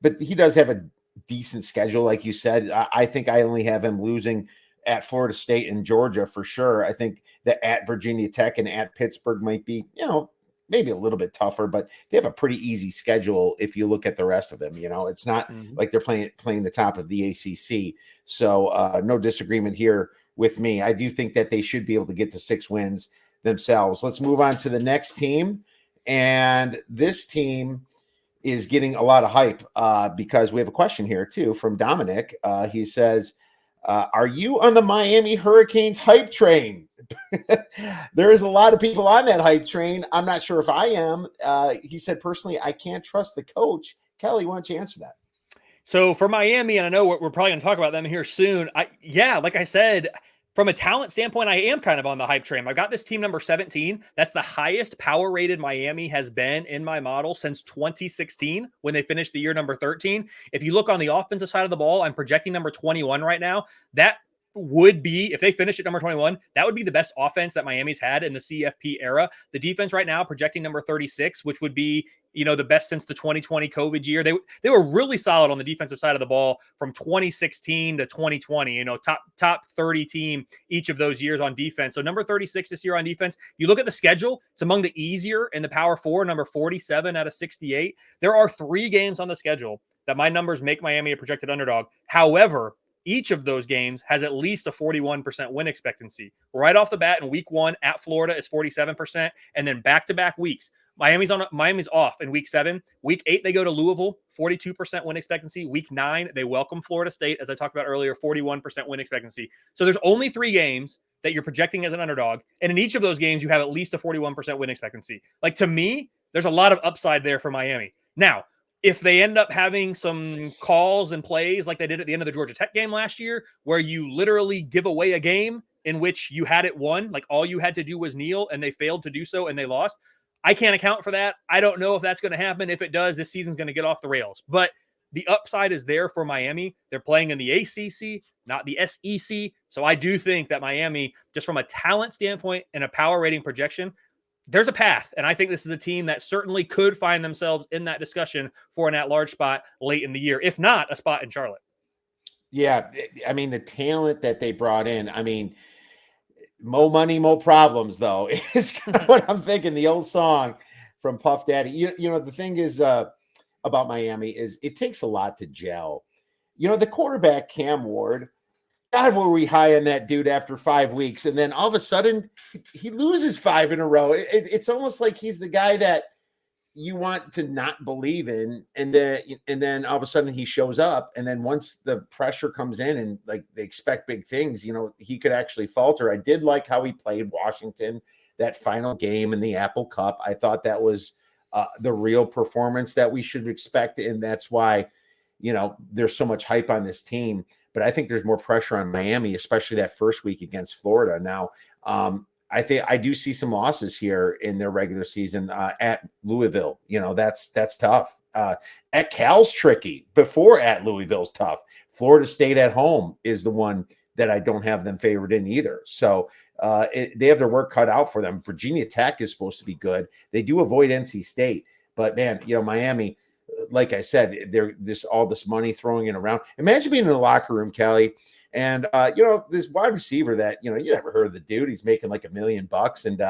But he does have a decent schedule, like you said. I think I only have him losing at Florida State and Georgia for sure. I think that at Virginia Tech and at Pittsburgh might be, maybe a little bit tougher, but they have a pretty easy schedule if you look at the rest of them. It's not like they're playing the top of the ACC. So no disagreement here with me. I do think that they should be able to get to 6 wins themselves. Let's move on to the next team. And this team is getting a lot of hype because we have a question here too from Dominic. He says, are you on the Miami Hurricanes hype train? There is a lot of people on that hype train. I'm not sure if I am. He said, personally, I can't trust the coach. Kelley, why don't you answer that? So for Miami, and I know we're probably going to talk about them here soon. Like I said, from a talent standpoint, I am kind of on the hype train. I've got this team number 17. That's the highest power rated Miami has been in my model since 2016 when they finished the year number 13. If you look on the offensive side of the ball, I'm projecting number 21 right now. That would be, if they finish at number 21, that would be the best offense that Miami's had in the CFP era. The defense right now projecting number 36, which would be, the best since the 2020 COVID year. They were really solid on the defensive side of the ball from 2016 to 2020, top 30 team each of those years on defense. So number 36 this year on defense. You look at the schedule, it's among the easier in the Power 4, number 47 out of 68. There are 3 games on the schedule that my numbers make Miami a projected underdog. However, each of those games has at least a 41% win expectancy. Right off the bat in week 1 at Florida is 47%. And then back-to-back weeks, Miami's off in week 7. Week 8, they go to Louisville, 42% win expectancy. Week 9, they welcome Florida State, as I talked about earlier, 41% win expectancy. So there's only 3 games that you're projecting as an underdog. And in each of those games, you have at least a 41% win expectancy. To me, there's a lot of upside there for Miami. Now, if they end up having some calls and plays like they did at the end of the Georgia Tech game last year, where you literally give away a game in which you had it won, like all you had to do was kneel and they failed to do so and they lost, I can't account for that. I don't know if that's going to happen. If it does, this season's going to get off the rails. But the upside is there for Miami. They're playing in the ACC, not the SEC. So I do think that Miami, just from a talent standpoint and a power rating projection, there's a path. And I think this is a team that certainly could find themselves in that discussion for an at-large spot late in the year, if not a spot in Charlotte. Yeah, I mean, the talent that they brought in, I mean, mo money, mo problems, though, is kind of what I'm thinking. The old song from Puff Daddy. You know, the thing is about Miami is it takes a lot to gel. You know, the quarterback, Cam Ward, God, were we high on that dude after 5 weeks? And then all of a sudden, he loses 5 in a row. It's almost like he's the guy that you want to not believe in, and then all of a sudden he shows up, and then once the pressure comes in and like they expect big things, you know, he could actually falter. I did like how he played Washington that final game in the Apple Cup. I thought that was the real performance that we should expect, and that's why, you know, there's so much hype on this team. But I think there's more pressure on Miami, especially that first week against Florida. Now, I think I do see some losses here in their regular season at Louisville. You know, that's tough. At Cal's tricky. Before at Louisville's tough. Florida State at home is the one that I don't have them favored in either. So they have their work cut out for them. Virginia Tech is supposed to be good. They do avoid NC State, but man, you know, Miami, like I said, all this money throwing it around. Imagine being in the locker room, Kelley, and you know, this wide receiver that, you know, you never heard of the dude. He's making like $1 million and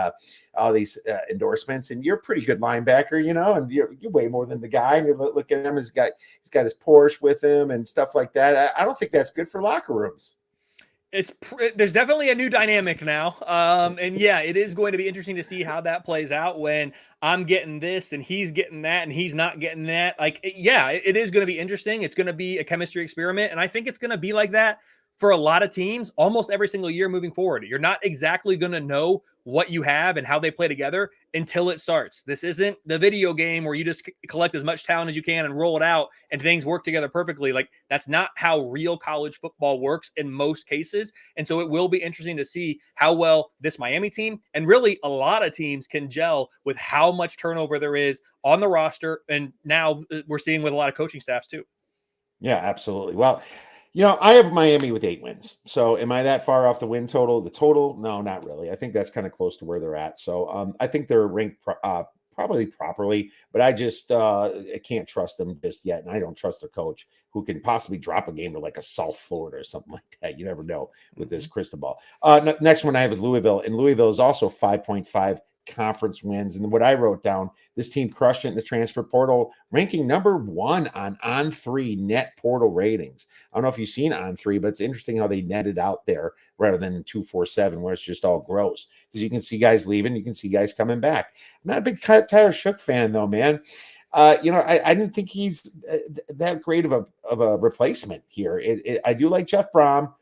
all these endorsements, and you're a pretty good linebacker, you know, and you're way more than the guy. And you're looking at him, he's got his Porsche with him and stuff like that. I don't think that's good for locker rooms. There's definitely a new dynamic now. And yeah, it is going to be interesting to see how that plays out when I'm getting this and he's getting that and he's not getting that. Like, yeah, it is going to be interesting. It's going to be a chemistry experiment. And I think it's going to be like that for a lot of teams almost every single year moving forward. You're not exactly going to know what you have and how they play together until it starts. This isn't the video game where you just collect as much talent as you can and roll it out and things work together perfectly. Like, that's not how real college football works in most cases. And so it will be interesting to see how well this Miami team and really a lot of teams can gel with how much turnover there is on the roster. And now we're seeing with a lot of coaching staffs too. Yeah, absolutely. Well, you know, I have Miami with 8 wins. So am I that far off the win total? The total? No, not really. I think that's kind of close to where they're at. So I think they're ranked probably properly, but I just I can't trust them just yet. And I don't trust their coach, who can possibly drop a game to like a South Florida or something like that. You never know with this crystal ball. Next one I have is Louisville. And Louisville is also 5.5 conference wins. And what I wrote down, this team crushed it in the transfer portal, ranking number 1 on 3 net portal ratings. I don't know if you've seen on 3, but it's interesting how they netted out there rather than in 247, where it's just all gross, because you can see guys leaving, you can see guys coming back. I'm not a big Tyler Shook fan though, man. You know, I didn't think he's that great of a replacement here. I do like Jeff Brom.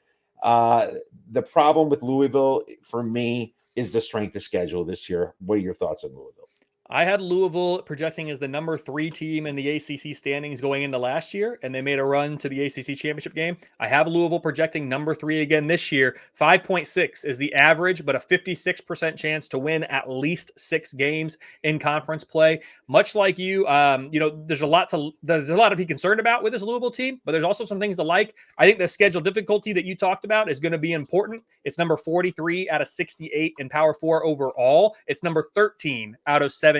The problem with Louisville for me is the strength of schedule this year. What are your thoughts on Louisville? I had Louisville projecting as the number 3 team in the ACC standings going into last year, and they made a run to the ACC championship game. I have Louisville projecting number 3 again this year. 5.6 is the average, but a 56% chance to win at least 6 games in conference play. Much like you, you know, there's a lot to be concerned about with this Louisville team, but there's also some things to like. I think the schedule difficulty that you talked about is going to be important. It's number 43 out of 68 in Power 4 overall. It's number 13 out of 17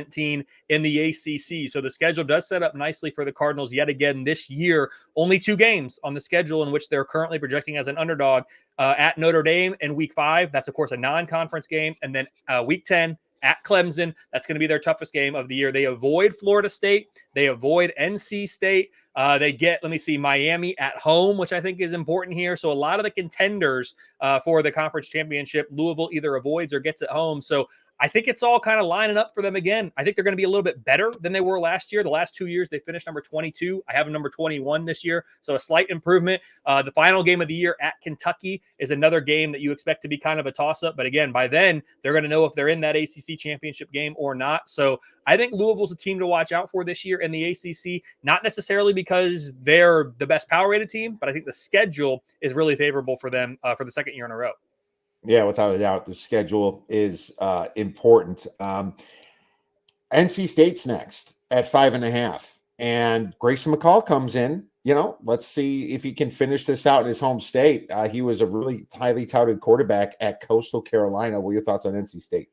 in the ACC. So the schedule does set up nicely for the Cardinals yet again this year. Only 2 games on the schedule in which they're currently projecting as an underdog at Notre Dame in week 5. That's, of course, a non-conference game. And then week 10 at Clemson. That's going to be their toughest game of the year. They avoid Florida State. They avoid NC State. They get, Miami at home, which I think is important here. So a lot of the contenders for the conference championship, Louisville either avoids or gets at home. So I think it's all kind of lining up for them again. I think they're going to be a little bit better than they were last year. The last 2 years, they finished number 22. I have them number 21 this year. So a slight improvement. The final game of the year at Kentucky is another game that you expect to be kind of a toss-up. But again, by then, they're going to know if they're in that ACC championship game or not. So I think Louisville's a team to watch out for this year in the ACC, not necessarily because they're the best power-rated team, but I think the schedule is really favorable for them for the second year in a row. Yeah, without a doubt, the schedule is important. NC State's next at 5.5. And Grayson McCall comes in. Let's see if he can finish this out in his home state. He was a really highly touted quarterback at Coastal Carolina. What are your thoughts on NC State?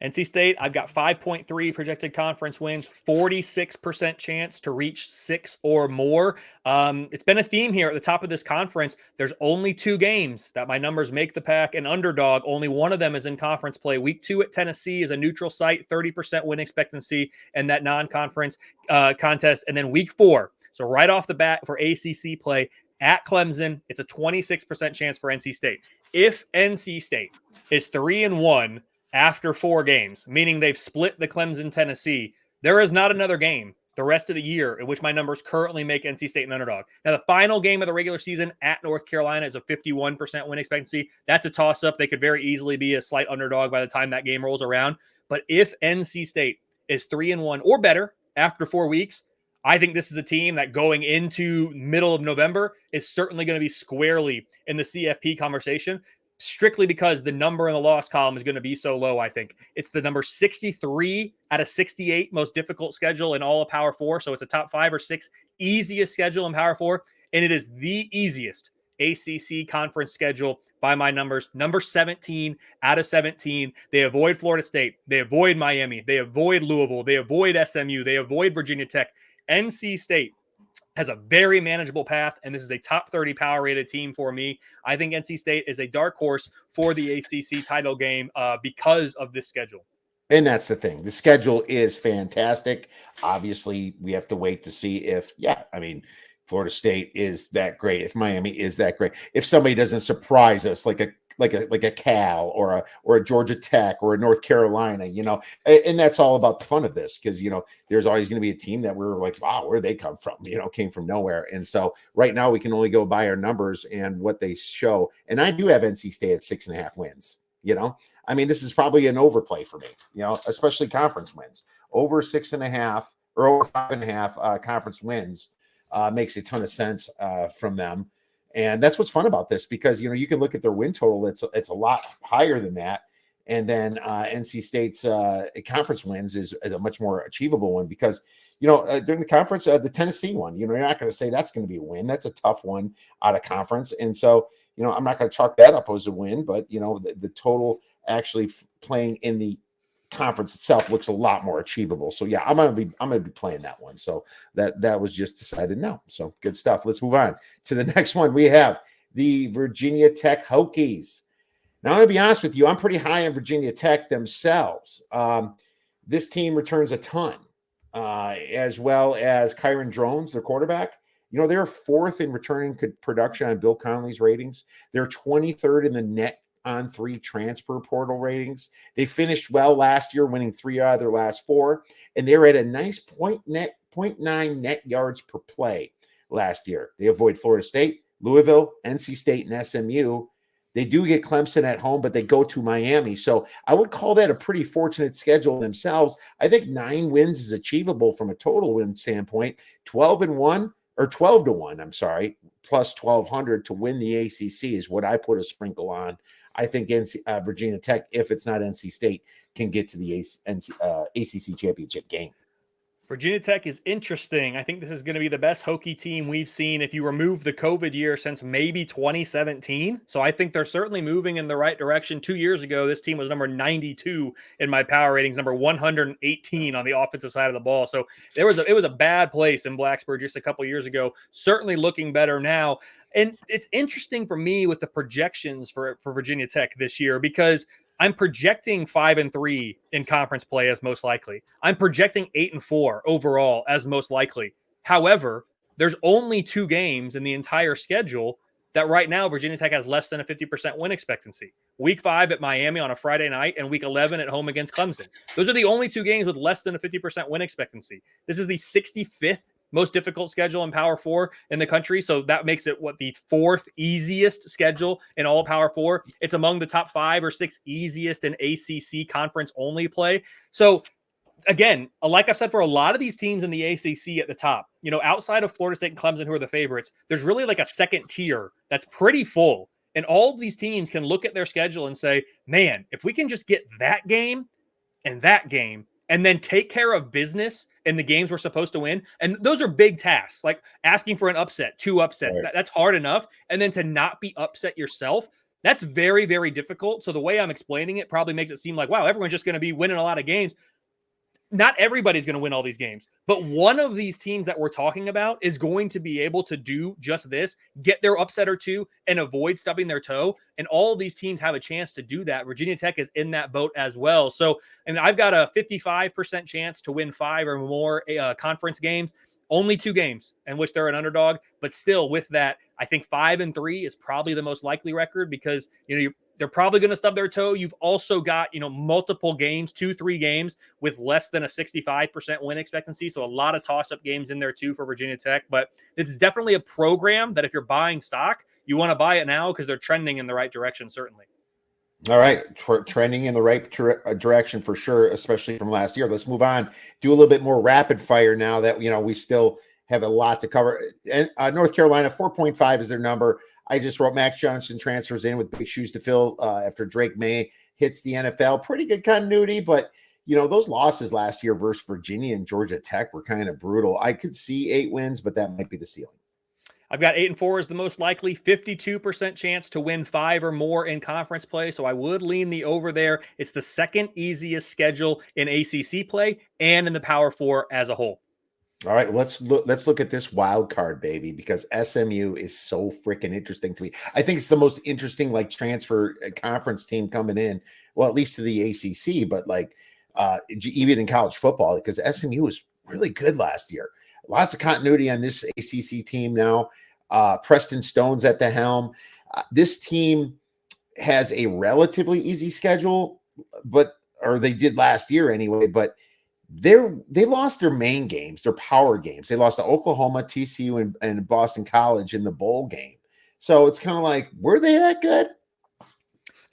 NC State, I've got 5.3 projected conference wins, 46% chance to reach 6 or more. It's been a theme here at the top of this conference. There's only 2 games that my numbers make the pack an underdog. Only one of them is in conference play. Week 2 at Tennessee is a neutral site, 30% win expectancy in that non-conference contest. And then week 4, so right off the bat for ACC play at Clemson, it's a 26% chance for NC State. If NC State is 3-1 after 4 games, meaning they've split the Clemson Tennessee, there is not another game the rest of the year in which my numbers currently make NC State an underdog. Now, the final game of the regular season at North Carolina is a 51% win expectancy. That's a toss-up. They could very easily be a slight underdog by the time that game rolls around. But if NC State is 3-1 or better after 4 weeks, I think this is a team that going into middle of November is certainly going to be squarely in the CFP conversation, strictly because the number in the loss column is going to be so low. I think it's the number 63 out of 68 most difficult schedule in all of Power 4. So it's a top 5 or 6 easiest schedule in Power 4. And it is the easiest ACC conference schedule by my numbers. Number 17 out of 17. They avoid Florida State. They avoid Miami. They avoid Louisville. They avoid SMU. They avoid Virginia Tech. NC State has a very manageable path, and this is a top 30 power rated team for me. I think NC State is a dark horse for the ACC title game because of this schedule. And that's the thing. The schedule is fantastic. Obviously, we have to wait to see if, Florida State is that great, if Miami is that great, if somebody doesn't surprise us like a Cal or a Georgia Tech or a North Carolina, and that's all about the fun of this, because there's always going to be a team that we're like, wow, where they come from, came from nowhere. And so right now we can only go by our numbers and what they show. And I do have NC State at 6.5 wins. This is probably an overplay for me, especially conference wins. Over 6.5 or over 5.5 conference wins makes a ton of sense from them. And that's what's fun about this, because, you can look at their win total. It's a lot higher than that. And then NC State's conference wins is a much more achievable one, because, during the conference, the Tennessee one, you're not going to say that's going to be a win. That's a tough one out of conference. And so, I'm not going to chalk that up as a win, but, the total actually playing in the conference itself looks a lot more achievable. So yeah, I'm gonna be playing that one. So that was just decided now. So good stuff. Let's move on to the next one. We have the Virginia Tech Hokies. Now, I'm gonna be honest with you, I'm pretty high on Virginia Tech themselves. This team returns a ton, as well as Kyron Drones, their quarterback. They're 4th in returning production on Bill Connolly's ratings. They're 23rd in the net on 3 transfer portal ratings. They finished well last year, winning 3 out of their last 4, and they're at a nice 0.9 net yards per play last year. They avoid Florida State, Louisville, NC State, and SMU. They do get Clemson at home, but they go to Miami. So I would call that a pretty fortunate schedule themselves. I think 9 wins is achievable from a total win standpoint. 12-1 or 12-1, I'm sorry, plus 1,200 to win the ACC is what I put a sprinkle on. I think Virginia Tech, if it's not NC State, can get to the ACC championship game. Virginia Tech is interesting. I think this is going to be the best Hokie team we've seen if you remove the COVID year since maybe 2017. So I think they're certainly moving in the right direction. 2 years ago, this team was number 92 in my power ratings, number 118 on the offensive side of the ball. So it was a bad place in Blacksburg just a couple years ago. Certainly looking better now. And it's interesting for me with the projections for Virginia Tech this year, because I'm projecting 5-3 in conference play as most likely. I'm projecting 8-4 overall as most likely. However, there's only 2 games in the entire schedule that right now Virginia Tech has less than a 50% win expectancy. Week 5 at Miami on a Friday night and week 11 at home against Clemson. Those are the only 2 games with less than a 50% win expectancy. This is the 65th most difficult schedule in Power 4 in the country. So that makes it the 4th easiest schedule in all Power 4. It's among the top 5 or 6 easiest in ACC conference only play. So again, like I've said, for a lot of these teams in the ACC at the top, outside of Florida State and Clemson, who are the favorites, there's really like a second tier that's pretty full. And all of these teams can look at their schedule and say, man, if we can just get that game and that game and then take care of business in the games we're supposed to win. And those are big tasks, like asking for an upset, 2 upsets. Right. That's hard enough. And then to not be upset yourself, that's very, very difficult. So the way I'm explaining it probably makes it seem like, wow, everyone's just going to be winning a lot of games. Not everybody's going to win all these games, but one of these teams that we're talking about is going to be able to do just this, get their upset or two and avoid stubbing their toe. And all of these teams have a chance to do that. Virginia Tech is in that boat as well. So, and I've got a 55% chance to win 5 or more conference games. Only 2 games in which they're an underdog, but still with that, I think 5-3 is probably the most likely record because, they're probably going to stub their toe. You've also got, multiple games, 2-3 games with less than a 65% win expectancy. So a lot of toss-up games in there too for Virginia Tech. But this is definitely a program that if you're buying stock, you want to buy it now because they're trending in the right direction, certainly. All right. Trending in the right direction for sure, especially from last year. Let's move on. Do a little bit more rapid fire now that, we still have a lot to cover. And North Carolina, 4.5 is their number. I just wrote Max Johnson transfers in with big shoes to fill after Drake May hits the NFL. Pretty good continuity, but those losses last year versus Virginia and Georgia Tech were kind of brutal. I could see 8 wins, but that might be the ceiling. I've got 8-4 as the most likely, 52% chance to win 5 or more in conference play. So I would lean the over there. It's the second easiest schedule in ACC play and in the Power 4 as a whole. All right, let's look at this wild card, baby, because SMU is so freaking interesting to me. I think it's the most interesting transfer conference team coming in, well, at least to the ACC, but even in college football, because SMU was really good last year. Lots of continuity on this ACC team now. Preston Stone's at the helm. This team has a relatively easy schedule, or they did last year anyway, but they lost their main games, their power games. They lost to Oklahoma, TCU, and Boston College in the bowl game. So it's kind of like, were they that good?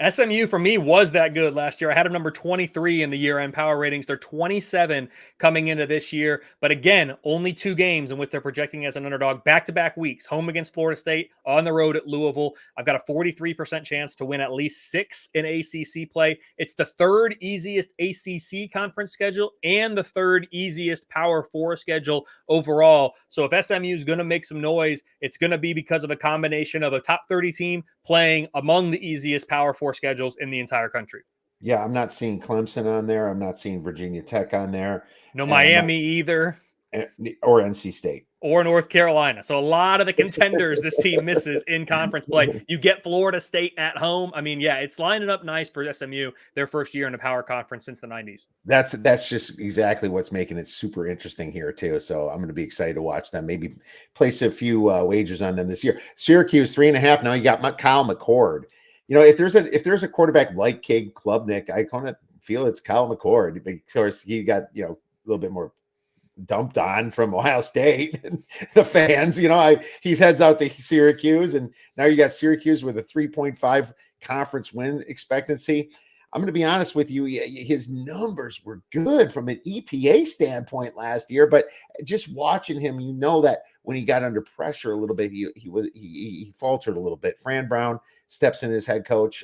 SMU for me was that good last year. I had them number 23 in the year-end power ratings. They're 27 coming into this year. But again, only 2 games in which they're projecting as an underdog. Back-to-back weeks, home against Florida State, on the road at Louisville. I've got a 43% chance to win at least 6 in ACC play. It's the 3rd easiest ACC conference schedule and the 3rd easiest Power 4 schedule overall. So if SMU is going to make some noise, it's going to be because of a combination of a top 30 team playing among the easiest Power 4 schedules in the entire country. Yeah, I'm not seeing Clemson on there. I'm not seeing Virginia Tech on there. No Miami either. Or NC State. Or North Carolina. So a lot of the contenders this team misses in conference play. You get Florida State at home. I mean, yeah, it's lining up nice for SMU, their first year in a power conference since the 90s. That's just exactly what's making it super interesting here too. So I'm going to be excited to watch them. Maybe place a few wagers on them this year. Syracuse 3.5. Now you got Kyle McCord. If there's a quarterback like Cade Klubnik, I kind of feel it's Kyle McCord. Of course, he got a little bit more dumped on from Ohio State and the fans. He heads out to Syracuse, and now you got Syracuse with a 3.5 conference win expectancy. I'm going to be honest with you, his numbers were good from an EPA standpoint last year, but just watching him, that when he got under pressure a little bit, he faltered a little bit. Fran Brown steps in as head coach.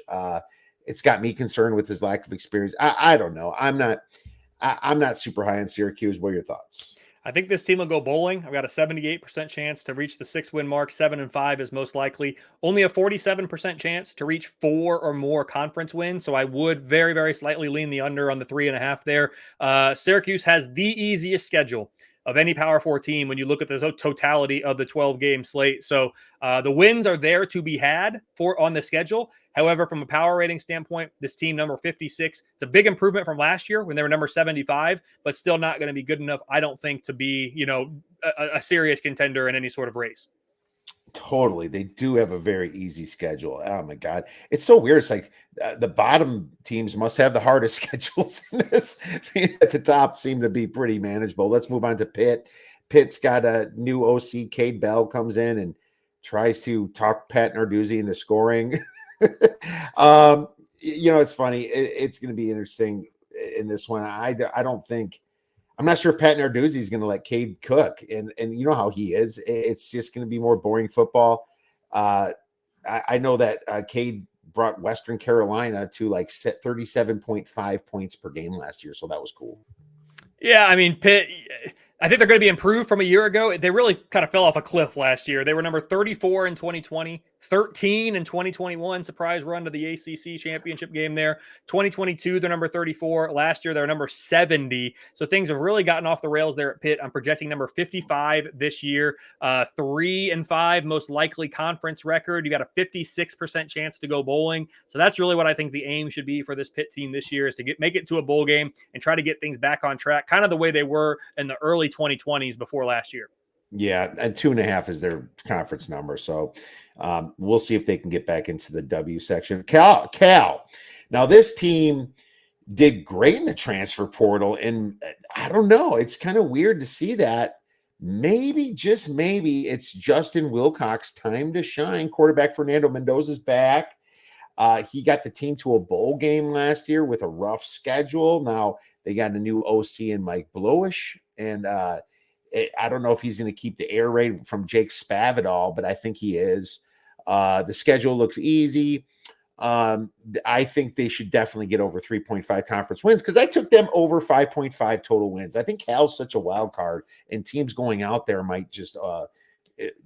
It's got me concerned with his lack of experience. I don't know. I'm not super high on Syracuse. What are your thoughts? I think this team will go bowling. I've got a 78% chance to reach the 6-win mark. 7-5 is most likely. Only a 47% chance to reach 4 or more conference wins. So I would very, very slightly lean the under on the 3.5 there. Syracuse has the easiest schedule of any Power 4 team when you look at the totality of the 12-game slate. So the wins are there to be had on the schedule. However, from a power rating standpoint, this team number 56, it's a big improvement from last year when they were number 75, but still not going to be good enough, I don't think, to be, a serious contender in any sort of race. Totally. They do have a very easy schedule. Oh my God. It's so weird. It's like the bottom teams must have the hardest schedules in this. At the top seem to be pretty manageable. Let's move on to Pitt. Pitt's got a new OC. Cade Bell comes in and tries to talk Pat Narduzzi into scoring. It's funny. It's going to be interesting in this one. I'm not sure if Pat Narduzzi is going to let Cade cook, and you know how he is. It's just going to be more boring football. I know that Cade brought Western Carolina to set 37.5 points per game last year, so that was cool. Yeah, I mean, Pitt, I think they're going to be improved from a year ago. They really kind of fell off a cliff last year. They were number 34 in 2020, 13 in 2021, surprise run to the ACC championship game there. 2022, they're number 34. Last year, they're number 70. So things have really gotten off the rails there at Pitt. I'm projecting number 55 this year. 3-5, most likely conference record. You got a 56% chance to go bowling. So that's really what I think the aim should be for this Pitt team this year, is to make it to a bowl game and try to get things back on track, kind of the way they were in the early 2020s before last year. Yeah, and 2.5 is their conference number. So we'll see if they can get back into the W section. Cal. Now, this team did great in the transfer portal, and I don't know. It's kind of weird to see that. Maybe, just maybe, it's Justin Wilcox time to shine. Quarterback Fernando Mendoza's back. He got the team to a bowl game last year with a rough schedule. Now they got a new OC in Mike Blowish, and I don't know if he's going to keep the air raid from Jake Spavital, but I think he is. The schedule looks easy. I think they should definitely get over 3.5 conference wins, because I took them over 5.5 total wins. I think Cal's such a wild card, and teams going out there might just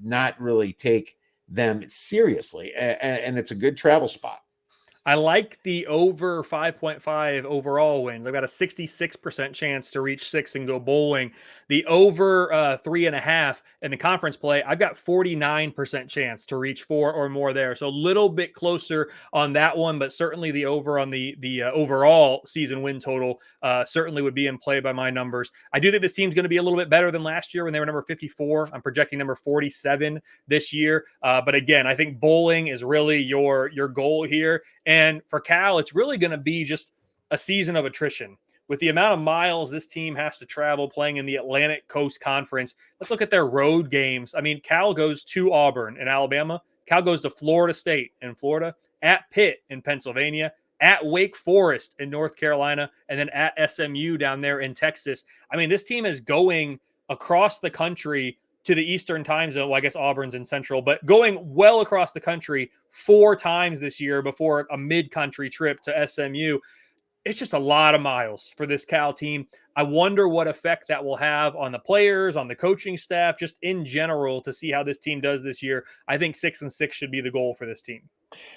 not really take them seriously. And it's a good travel spot. I like the over 5.5 overall wins. I've got a 66% chance to reach 6 and go bowling. The over 3.5 in the conference play, I've got 49% chance to reach 4 or more there. So a little bit closer on that one, but certainly the over on the overall season win total certainly would be in play by my numbers. I do think this team's going to be a little bit better than last year when they were number 54. I'm projecting number 47 this year. But again, I think bowling is really your goal here. And for Cal, it's really going to be just a season of attrition. With the amount of miles this team has to travel playing in the Atlantic Coast Conference, let's look at their road games. I mean, Cal goes to Auburn in Alabama. Cal goes to Florida State in Florida, at Pitt in Pennsylvania, at Wake Forest in North Carolina, and then at SMU down there in Texas. I mean, this team is going across the country to the Eastern time zone. Well, I guess Auburn's in Central, but going well across the country 4 times this year before a mid-country trip to SMU. It's just a lot of miles for this Cal team. I wonder what effect that will have on the players, on the coaching staff, just in general, to see how this team does this year. I think 6-6 should be the goal for this team.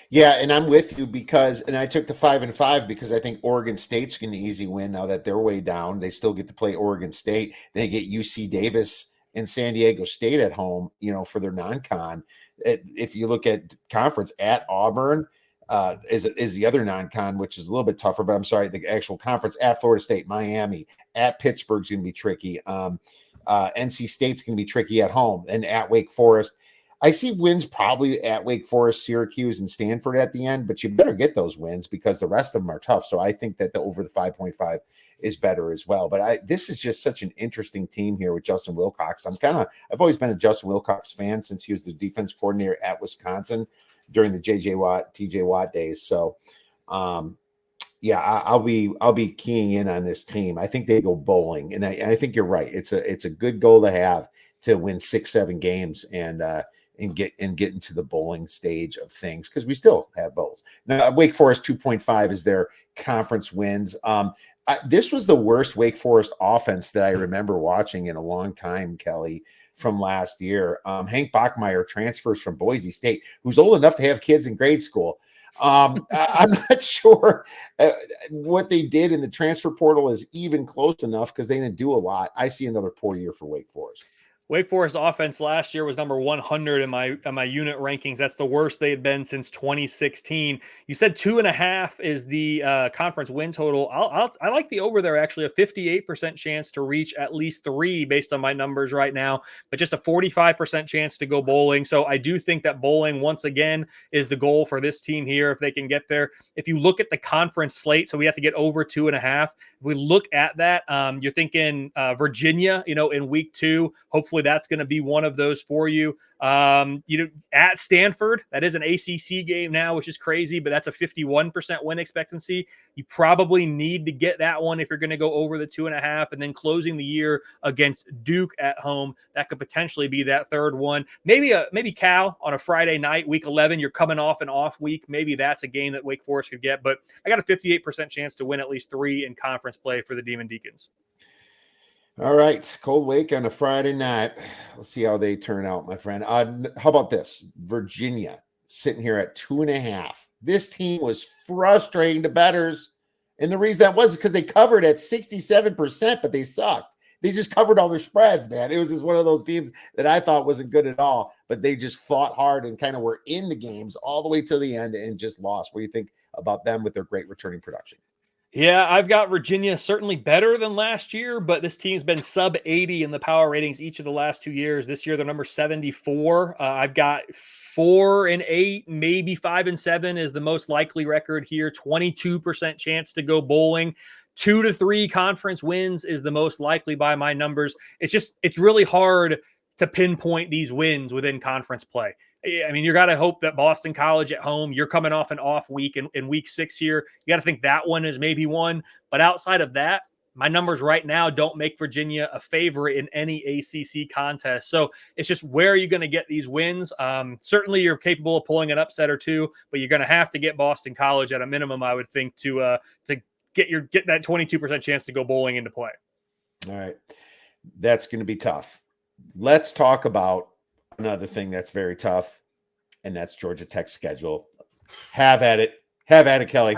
Yeah, and I'm with you and I took the 5-5 because I think Oregon State's going to easy win now that they're way down. They still get to play Oregon State. They get UC Davis and San Diego State at home, for their non-con. If you look at conference, at Auburn is the other non-con, which is a little bit tougher, but I'm sorry, the actual conference, at Florida State, Miami, at Pittsburgh's going to be tricky. NC State's going to be tricky at home, and at Wake Forest. I see wins probably at Wake Forest, Syracuse, and Stanford at the end, but you better get those wins because the rest of them are tough. So I think that the over the 5.5 is better as well. But this is just such an interesting team here with Justin Wilcox. I've always been a Justin Wilcox fan since he was the defense coordinator at Wisconsin during the TJ Watt days. So yeah, I'll be keying in on this team. I think they go bowling, and I think you're right. It's a good goal to have, to win 6-7 games and get into the bowling stage of things, because we still have bowls. Now, Wake Forest 2.5 is their conference wins. This was the worst Wake Forest offense that I remember watching in a long time, Kelley, from last year. Hank Bachmeier transfers from Boise State, who's old enough to have kids in grade school. I'm not sure what they did in the transfer portal is even close enough, because they didn't do a lot. I see another poor year for Wake Forest. Wake Forest offense last year was number 100 in my unit rankings. That's the worst they had been since 2016. You said 2.5 is the conference win total. I like the over there, actually, a 58% chance to reach at least 3 based on my numbers right now, but just a 45% chance to go bowling. So I do think that bowling, once again, is the goal for this team here if they can get there. If you look at the conference slate, so we have to get over 2.5. If we look at that, you're thinking Virginia, in week 2, hopefully that's going to be one of those for you. At Stanford, that is an ACC game now, which is crazy, but that's a 51% win expectancy. You probably need to get that one if you're going to go over the 2.5, and then closing the year against Duke at home. That could potentially be that third one. Maybe Cal on a Friday night, week 11, you're coming off an off week. Maybe that's a game that Wake Forest could get, but I got a 58% chance to win at least 3 in conference play for the Demon Deacons. All right, cold wake on a Friday night. Let's see how they turn out, my friend. How about this? Virginia sitting here at 2.5. This team was frustrating to bettors, and the reason that was because they covered at 67%, but they sucked. They just covered all their spreads, man. It was just one of those teams that I thought wasn't good at all, but they just fought hard and kind of were in the games all the way to the end and just lost. What do you think about them with their great returning production? Yeah, I've got Virginia certainly better than last year, but this team's been sub 80 in the power ratings each of the last 2 years. This year, they're number 74. I've got 4-8, maybe 5-7 is the most likely record here. 22% chance to go bowling. 2 to 3 conference wins is the most likely by my numbers. It's really hard to pinpoint these wins within conference play. I mean, you got to hope that Boston College at home, you're coming off an off week in week 6 here. You got to think that one is maybe one. But outside of that, my numbers right now don't make Virginia a favorite in any ACC contest. So it's just, where are you going to get these wins? Certainly you're capable of pulling an upset or two, but you're going to have to get Boston College at a minimum, I would think, to get that 22% chance to go bowling into play. All right. That's going to be tough. Let's talk about another thing that's very tough, and that's Georgia Tech's schedule. Have at it, Kelley.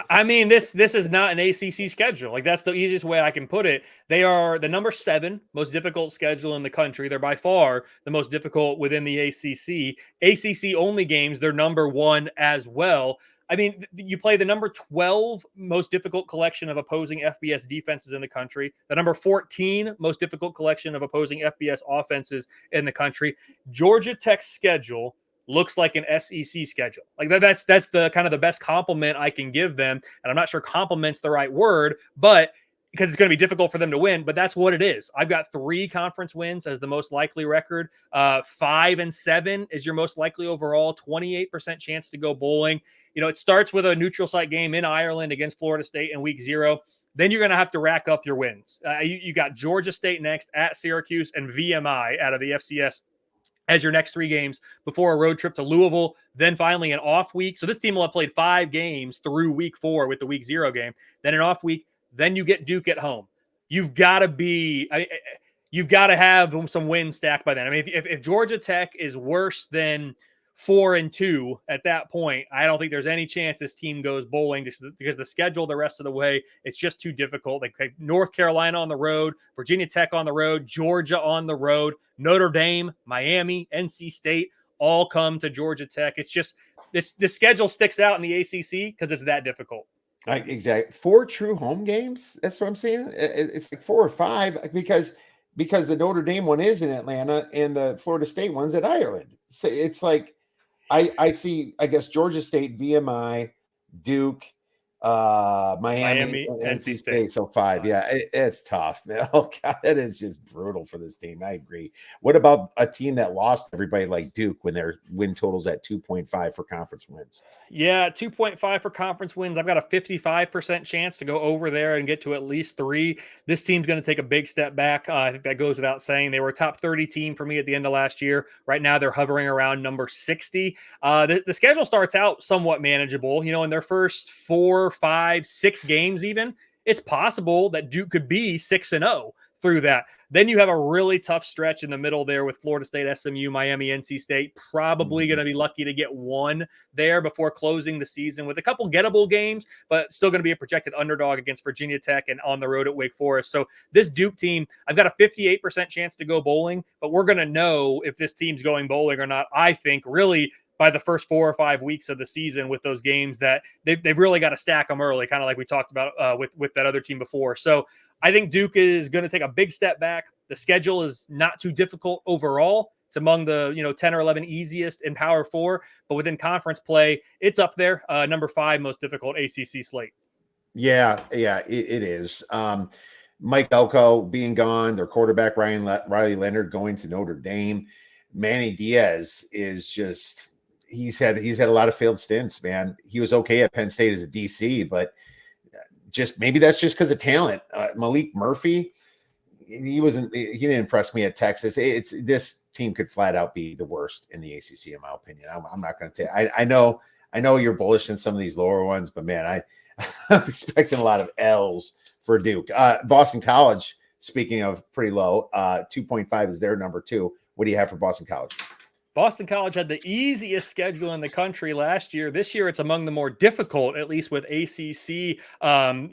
I mean, this is not an ACC schedule. Like, that's the easiest way I can put it. They are the number 7 most difficult schedule in the country. They're by far the most difficult within the ACC. ACC only games, they're number 1 as well. I mean, you play the number 12 most difficult collection of opposing FBS defenses in the country, the number 14 most difficult collection of opposing FBS offenses in the country. Georgia Tech's schedule looks like an SEC schedule. Like that's the kind of the best compliment I can give them. And I'm not sure compliment's the right word, but because it's going to be difficult for them to win, but that's what it is. I've got 3 conference wins as the most likely record. 5-7 is your most likely overall. 28% chance to go bowling. You know, it starts with a neutral site game in Ireland against Florida State in week 0. Then you're going to have to rack up your wins. You got Georgia State next, at Syracuse, and VMI out of the FCS as your next 3 games before a road trip to Louisville, then finally an off week. So this team will have played 5 games through week 4 with the week 0 game, then an off week, then you get Duke at home. You've got to have some wins stacked by then. I mean, if Georgia Tech is worse than 4-2 at that point, I don't think there's any chance this team goes bowling, just because the schedule the rest of the way, it's just too difficult. Like North Carolina on the road, Virginia Tech on the road, Georgia on the road, Notre Dame, Miami, NC State all come to Georgia Tech. It's just this schedule sticks out in the ACC because it's that difficult. Exactly. 4 true home games. That's what I'm saying. It's like 4 or 5 because the Notre Dame one is in Atlanta and the Florida State one's at Ireland. So it's like I see, I guess, Georgia State, VMI, Duke, Miami, and NC State. So 5. Yeah, it's tough. Oh God, that is just brutal for this team. I agree. What about a team that lost everybody like Duke when their win totals at 2.5 for conference wins? Yeah, 2.5 for conference wins. I've got a 55% chance to go over there and get to at least 3. This team's going to take a big step back. I think that goes without saying. They were a top 30 team for me at the end of last year. Right now, they're hovering around number 60. The schedule starts out somewhat manageable. You know, in their first 4, 5, 6 games even, it's possible that Duke could be 6-0 through that. Then you have a really tough stretch in the middle there with Florida State, SMU, Miami, NC State. Probably going to be lucky to get 1 there before closing the season with a couple gettable games, but still going to be a projected underdog against Virginia Tech and on the road at Wake Forest. So this Duke team, I've got a 58% chance to go bowling, but we're going to know if this team's going bowling or not, I think, really by the first 4 or 5 weeks of the season with those games that they've really got to stack them early, kind of like we talked about with that other team before. So I think Duke is going to take a big step back. The schedule is not too difficult overall. It's among the 10 or 11 easiest in Power 4, but within conference play, it's up there, number 5 most difficult ACC slate. Yeah, it is. Mike Elko being gone, their quarterback Riley Leonard going to Notre Dame. Manny Diaz is just he's had a lot of failed stints, man. He was okay at Penn State as a DC, but just maybe that's just because of talent. Malik Murphy, he didn't impress me at Texas. This team could flat out be the worst in the ACC, in my opinion. I'm not going to tell. I know you're bullish in some of these lower ones, but man, I'm expecting a lot of L's for Duke. Boston College Speaking of pretty low, 2.5 is their number 2. What do you have for Boston College? Boston College had the easiest schedule in the country last year. This year, it's among the more difficult, at least with ACC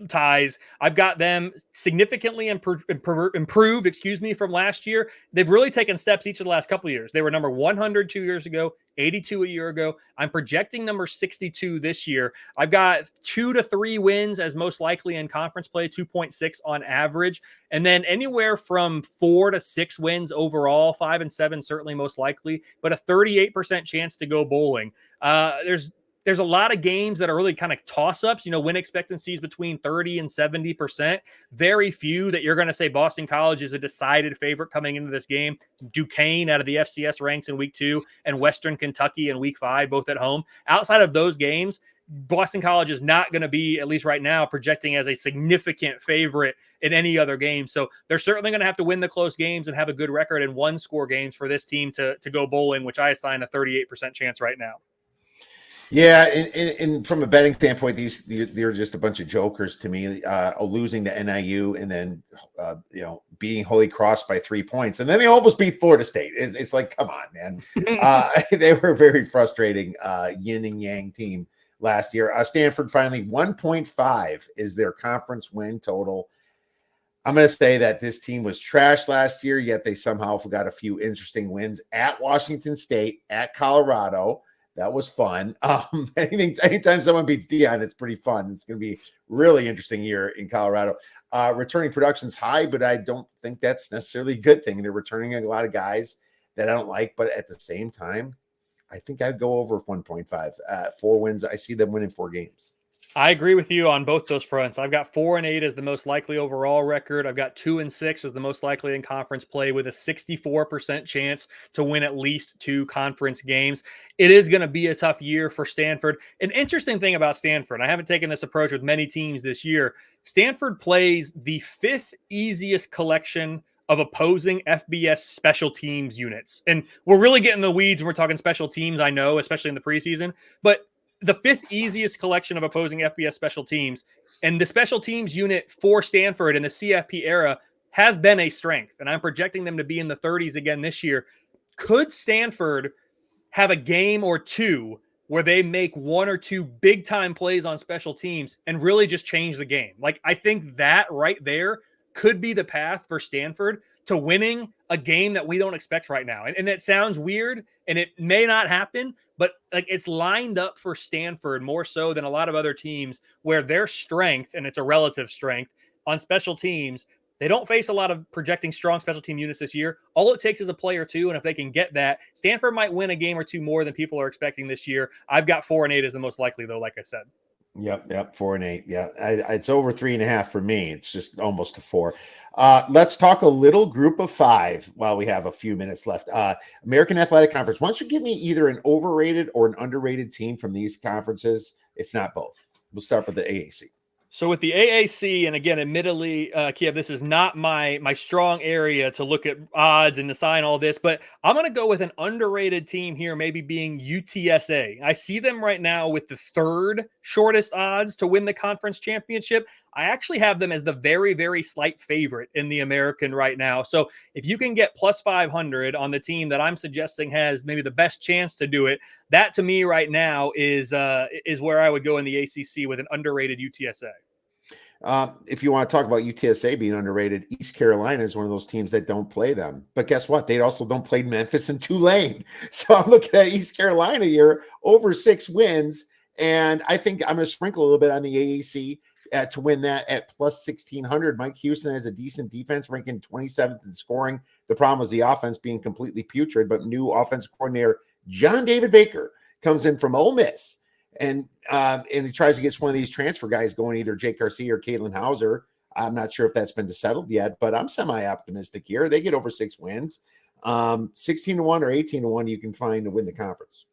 ties. I've got them significantly improved, from last year. They've really taken steps each of the last couple of years. They were number 100 2 years ago, 82 a year ago. I'm projecting number 62 this year. I've got 2 to 3 wins as most likely in conference play, 2.6 on average. And then anywhere from 4 to 6 wins overall, 5 and 7 certainly most likely, but a 38% chance to go bowling. There's a lot of games that are really kind of toss-ups, win expectancies between 30 and 70%. Very few that you're going to say Boston College is a decided favorite coming into this game. Duquesne out of the FCS ranks in week 2 and Western Kentucky in week 5, both at home. Outside of those games, Boston College is not going to be, at least right now, projecting as a significant favorite in any other game. So they're certainly going to have to win the close games and have a good record in one-score games for this team to go bowling, which I assign a 38% chance right now. Yeah, and from a betting standpoint, they're just a bunch of jokers to me. Losing to NIU and then being Holy Cross by 3 points, and then they almost beat Florida State. It's like, come on, man. They were a very frustrating yin and yang team last year. Stanford finally 1.5 is their conference win total. I'm going to say that this team was trash last year, yet they somehow got a few interesting wins at Washington State, at Colorado. That was fun. Anytime someone beats Dion, it's pretty fun. It's going to be really interesting year in Colorado. Returning production's high, but I don't think that's necessarily a good thing. They're returning a lot of guys that I don't like, but at the same time, I think I'd go over 1.5. 4 wins. I see them winning 4 games. I agree with you on both those fronts. I've got 4 and 8 as the most likely overall record. I've got 2 and 6 as the most likely in conference play, with a 64% chance to win at least 2 conference games. It is going to be a tough year for Stanford. An interesting thing about Stanford, I haven't taken this approach with many teams this year. Stanford plays the 5th easiest collection of opposing FBS special teams units. And we're really getting the weeds when we're talking special teams, I know, especially in the preseason. But the 5th easiest collection of opposing FBS special teams, and the special teams unit for Stanford in the CFP era has been a strength, and I'm projecting them to be in the 30s again this year. Could Stanford have a game or two where they make 1 or 2 big-time plays on special teams and really just change the game? Like, I think that right there could be the path for Stanford to winning a game that we don't expect right now. And it sounds weird, and it may not happen, but like, it's lined up for Stanford more so than a lot of other teams, where their strength, and it's a relative strength on special teams, they don't face a lot of projecting strong special team units this year. All it takes is a play or 2, and if they can get that, Stanford might win a game or 2 more than people are expecting this year. I've got 4 and 8 as the most likely, though, like I said. Yep. 4 and 8. Yeah. It's over 3.5 for me. It's just almost a 4. Let's talk a little group of 5 while we have a few minutes left. American Athletic Conference. Why don't you give me either an overrated or an underrated team from these conferences, if not both? We'll start with the AAC. So with the AAC, and again, admittedly, Kiev, this is not my strong area to look at odds and assign all this, but I'm going to go with an underrated team here, maybe being UTSA. I see them right now with the 3rd shortest odds to win the conference championship. I actually have them as the very, very slight favorite in the American right now. So if you can get plus 500 on the team that I'm suggesting has maybe the best chance to do it, that to me right now is where I would go in the ACC with an underrated UTSA. If you want to talk about UTSA being underrated, East Carolina is one of those teams that don't play them. But guess what? They also don't play Memphis and Tulane. So I'm looking at East Carolina here, over 6 wins. And I think I'm going to sprinkle a little bit on the AAC to win that at plus 1,600. Mike Houston has a decent defense, ranking 27th in scoring. The problem was the offense being completely putrid, but new offensive coordinator John David Baker comes in from Ole Miss. And he tries to get one of these transfer guys going, either Jake Garcia or Caitlin Hauser. I'm not sure if that's been settled yet, but I'm semi-optimistic here. They get over 6 wins. 16-1 or 18-1 you can find to win the conference.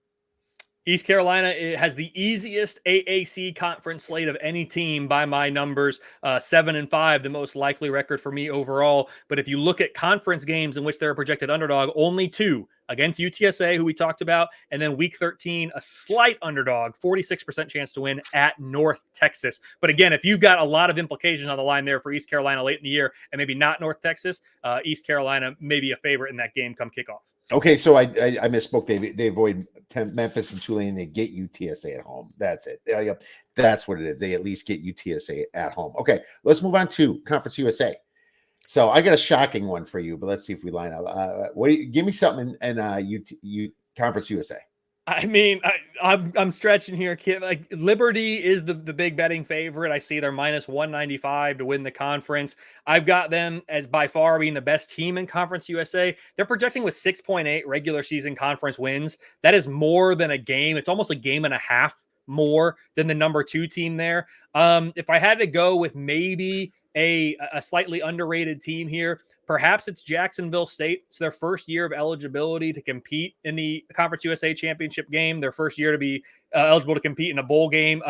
East Carolina has the easiest AAC conference slate of any team by my numbers, 7-5, the most likely record for me overall. But if you look at conference games in which they're a projected underdog, only 2 against UTSA, who we talked about. And then week 13, a slight underdog, 46% chance to win at North Texas. But again, if you've got a lot of implications on the line there for East Carolina late in the year and maybe not North Texas, East Carolina may be a favorite in that game come kickoff. Okay, so I misspoke. They avoid Memphis and Tulane. They get UTSA at home. That's it. Yep, that's what it is. They at least get UTSA at home. Okay, let's move on to Conference USA. So I got a shocking one for you, but let's see if we line up. Give me something in Conference USA. I mean, I'm stretching here, kid. Like Liberty is the big betting favorite. I see they're minus 195 to win the conference. I've got them as by far being the best team in Conference USA. They're projecting with 6.8 regular season conference wins. That is more than a game. It's almost a game and a half more than the number 2 team there. If I had to go with maybe a slightly underrated team here, perhaps it's Jacksonville State. It's their first year of eligibility to compete in the Conference USA championship game. Their first year to be eligible to compete in a bowl game,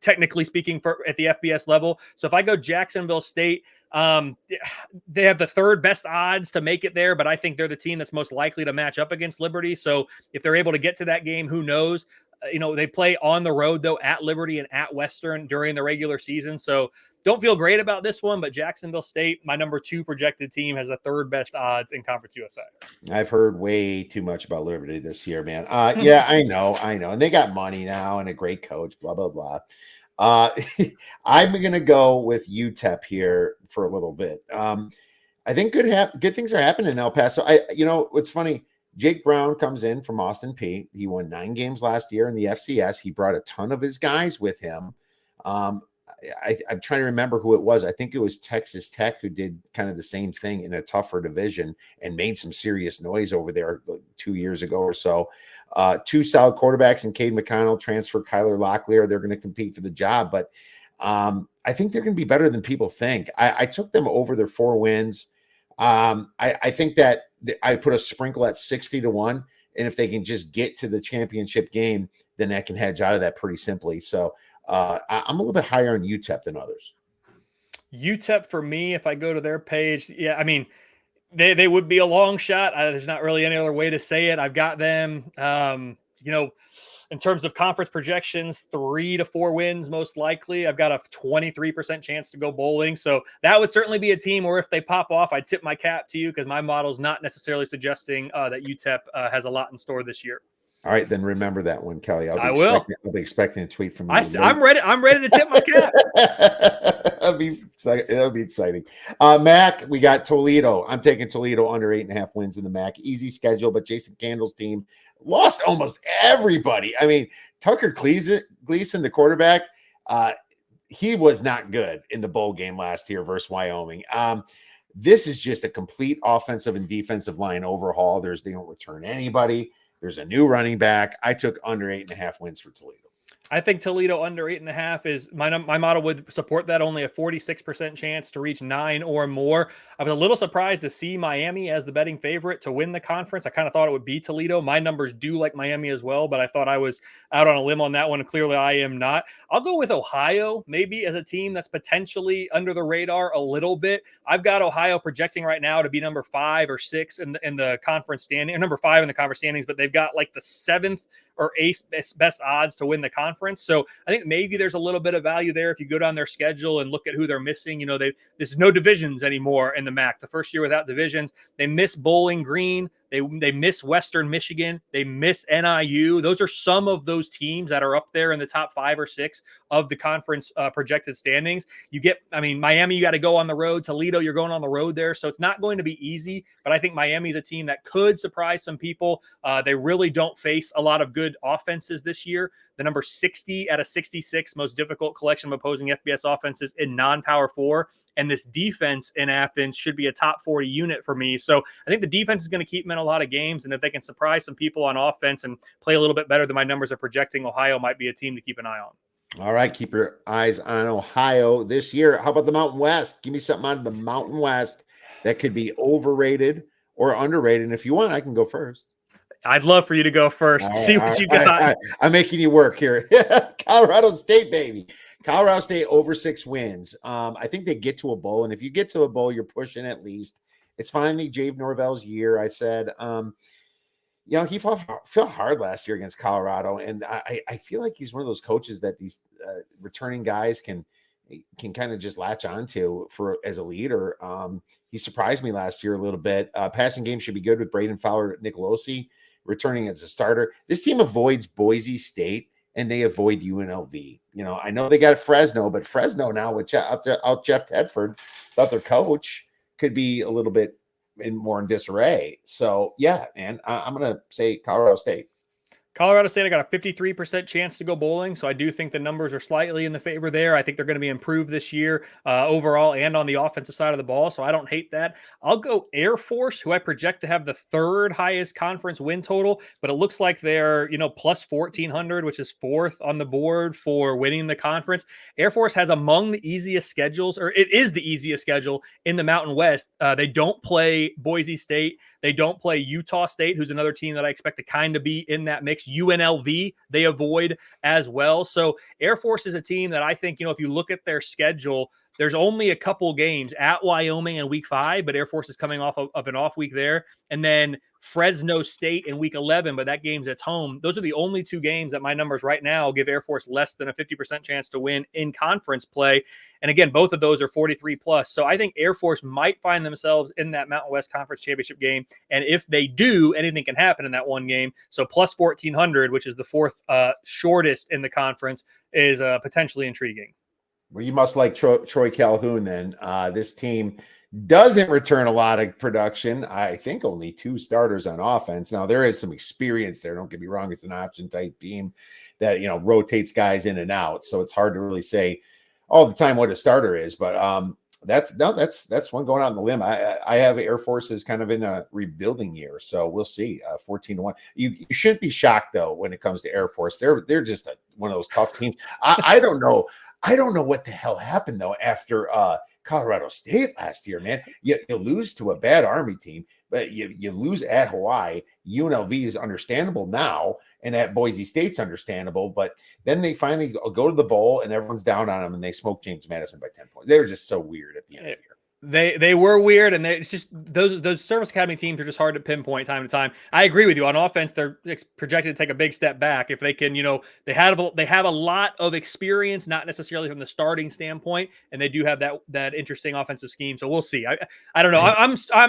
technically speaking, at the FBS level. So if I go Jacksonville State, they have the 3rd best odds to make it there, but I think they're the team that's most likely to match up against Liberty. So if they're able to get to that game, who knows? They play on the road, though, at Liberty and at Western during the regular season. So don't feel great about this one, but Jacksonville State, my number 2 projected team, has the 3rd best odds in Conference USA. I've heard way too much about Liberty this year, man. Yeah, I know. And they got money now and a great coach, blah, blah, blah. I'm going to go with UTEP here for a little bit. I think good things are happening in El Paso. What's funny, Jake Brown comes in from Austin Peay. He won 9 games last year in the FCS. He brought a ton of his guys with him. I'm trying to remember who it was. I think it was Texas Tech who did kind of the same thing in a tougher division and made some serious noise over there 2 years ago or so. 2 solid quarterbacks in Cade McConnell, transfer Kyler Locklear. They're going to compete for the job, but I think they're going to be better than people think. I took them over their 4 wins. I think that I put a sprinkle at 60-1. And if they can just get to the championship game, then that can hedge out of that pretty simply. So I'm a little bit higher on UTEP than others. UTEP for me, if I go to their page, yeah, I mean, they would be a long shot. There's not really any other way to say it. I've got them, in terms of conference projections, 3 to 4 wins most likely. I've got a 23% chance to go bowling. So that would certainly be a team where if they pop off, I'd tip my cap to you because my model's not necessarily suggesting that UTEP has a lot in store this year. All right, then remember that one, Kelley. I'll be expecting a tweet from you. I'm ready. I'm ready to tip my cap. It'll be exciting. MAC, we got Toledo. I'm taking Toledo under 8.5 wins in the MAC. Easy schedule, but Jason Candle's team lost almost everybody. I mean, Tucker Gleason, the quarterback, he was not good in the bowl game last year versus Wyoming. This is just a complete offensive and defensive line overhaul. They don't return anybody. There's a new running back. I took under 8.5 wins for Toledo. I think Toledo under 8.5 is my model would support that. Only a 46% chance to reach 9 or more. I was a little surprised to see Miami as the betting favorite to win the conference. I kind of thought it would be Toledo. My numbers do like Miami as well, but I thought I was out on a limb on that one. Clearly I am not. I'll go with Ohio maybe as a team that's potentially under the radar a little bit. I've got Ohio projecting right now to be number 5 or 6 in the conference standing, or number 5 in the conference standings, but they've got like the 7th or 8th best odds to win the conference. So I think maybe there's a little bit of value there if you go down their schedule and look at who they're missing. There's no divisions anymore in the MAC. The first year without divisions, they miss Bowling Green. They miss Western Michigan. They miss NIU. Those are some of those teams that are up there in the top 5 or 6 of the conference projected standings. Miami, you got to go on the road. Toledo, you're going on the road there. So it's not going to be easy, but I think Miami's a team that could surprise some people. They really don't face a lot of good offenses this year. The number 60 out of 66 most difficult collection of opposing FBS offenses in non-Power 4. And this defense in Athens should be a top 40 unit for me. So I think the defense is going to keep them in a lot of games. And if they can surprise some people on offense and play a little bit better than my numbers are projecting, Ohio might be a team to keep an eye on. All right. Keep your eyes on Ohio this year. How about the Mountain West? Give me something out of the Mountain West that could be overrated or underrated. And if you want, I can go first. I'd love for you to go first. See what you got. All right. I'm making you work here. Colorado State, baby. Colorado State over 6 wins. I think they get to a bowl. And if you get to a bowl, you're pushing at least. It's finally Jave Norvell's year. I said, He felt hard last year against Colorado, and I feel like he's one of those coaches that these returning guys can kind of just latch onto for as a leader. He surprised me last year a little bit. Passing game should be good with Braden Fowler, Nicolosi returning as a starter. This team avoids Boise State and they avoid UNLV. I know they got Fresno, but Fresno now with Jeff Tedford, thought their coach could be a little bit more in disarray. So yeah, man, I'm gonna say Colorado State. Colorado State, I got a 53% chance to go bowling, so I do think the numbers are slightly in the favor there. I think they're going to be improved this year overall and on the offensive side of the ball, so I don't hate that. I'll go Air Force, who I project to have the third highest conference win total, but it looks like they're, plus 1,400, which is fourth on the board for winning the conference. Air Force has among the easiest schedules, or it is the easiest schedule in the Mountain West. They don't play Boise State. They don't play Utah State, who's another team that I expect to kind of be in that mix. UNLV, they avoid as well. So Air Force is a team that I think, if you look at their schedule, there's only a couple games at Wyoming in week 5, but Air Force is coming off of an off week there. And then Fresno State in week 11, but that game's at home. Those are the only 2 games that my numbers right now give Air Force less than a 50% chance to win in conference play. And again, both of those are 43 plus. So I think Air Force might find themselves in that Mountain West Conference Championship game. And if they do, anything can happen in that one game. So plus 1,400, which is the fourth shortest in the conference, is potentially intriguing. Well, you must like Troy Calhoun then. This team doesn't return a lot of production. I think only 2 starters on offense. Now, there is some experience there. Don't get me wrong. It's an option type team that, rotates guys in and out. So it's hard to really say all the time what a starter is. But that's one going out on the limb. I have Air Force is kind of in a rebuilding year. So we'll see. 14-1. You shouldn't be shocked, though, when it comes to Air Force. They're just one of those tough teams. I don't know. I don't know what the hell happened, though, after Colorado State last year, man. You lose to a bad Army team, but you lose at Hawaii. UNLV is understandable now, and at Boise State's understandable, but then they finally go to the bowl, and everyone's down on them, and they smoke James Madison by 10 points. They were just so weird at the end of the year. They were weird, and it's just those Service Academy teams are just hard to pinpoint time to time. I agree with you. On offense, they're projected to take a big step back if they can. They have a lot of experience, not necessarily from the starting standpoint, and they do have that interesting offensive scheme. So we'll see. I don't know.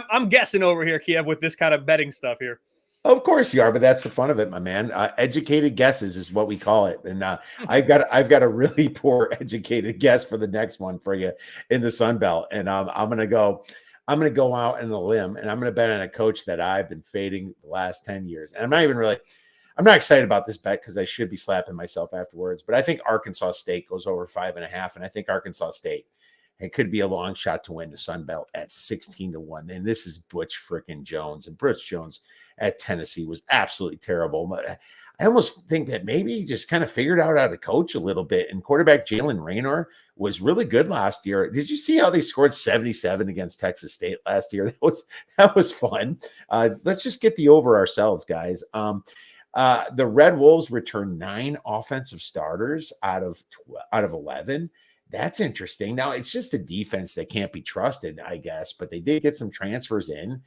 I'm guessing over here, Kiev, with this kind of betting stuff here. Of course you are, but that's the fun of it, my man. Educated guesses is what we call it. And I've got a really poor educated guess for the next one for you in the Sun Belt. And I'm gonna go out on a limb, and I'm gonna bet on a coach that I've been fading the last 10 years. And I'm not excited about this bet because I should be slapping myself afterwards. But I think Arkansas State goes over 5.5, and I think Arkansas State, it could be a long shot to win the Sun Belt at 16-1. And this is Butch frickin' Jones, and Butch Jones at Tennessee was absolutely terrible. I almost think that maybe he just kind of figured out how to coach a little bit. And quarterback Jalen Raynor was really good last year. Did you see how they scored 77 against Texas State last year? That was fun. Let's just get the over ourselves, guys. The Red Wolves returned 9 offensive starters out of 11. That's interesting. Now, it's just the defense that can't be trusted, I guess, but they did get some transfers in.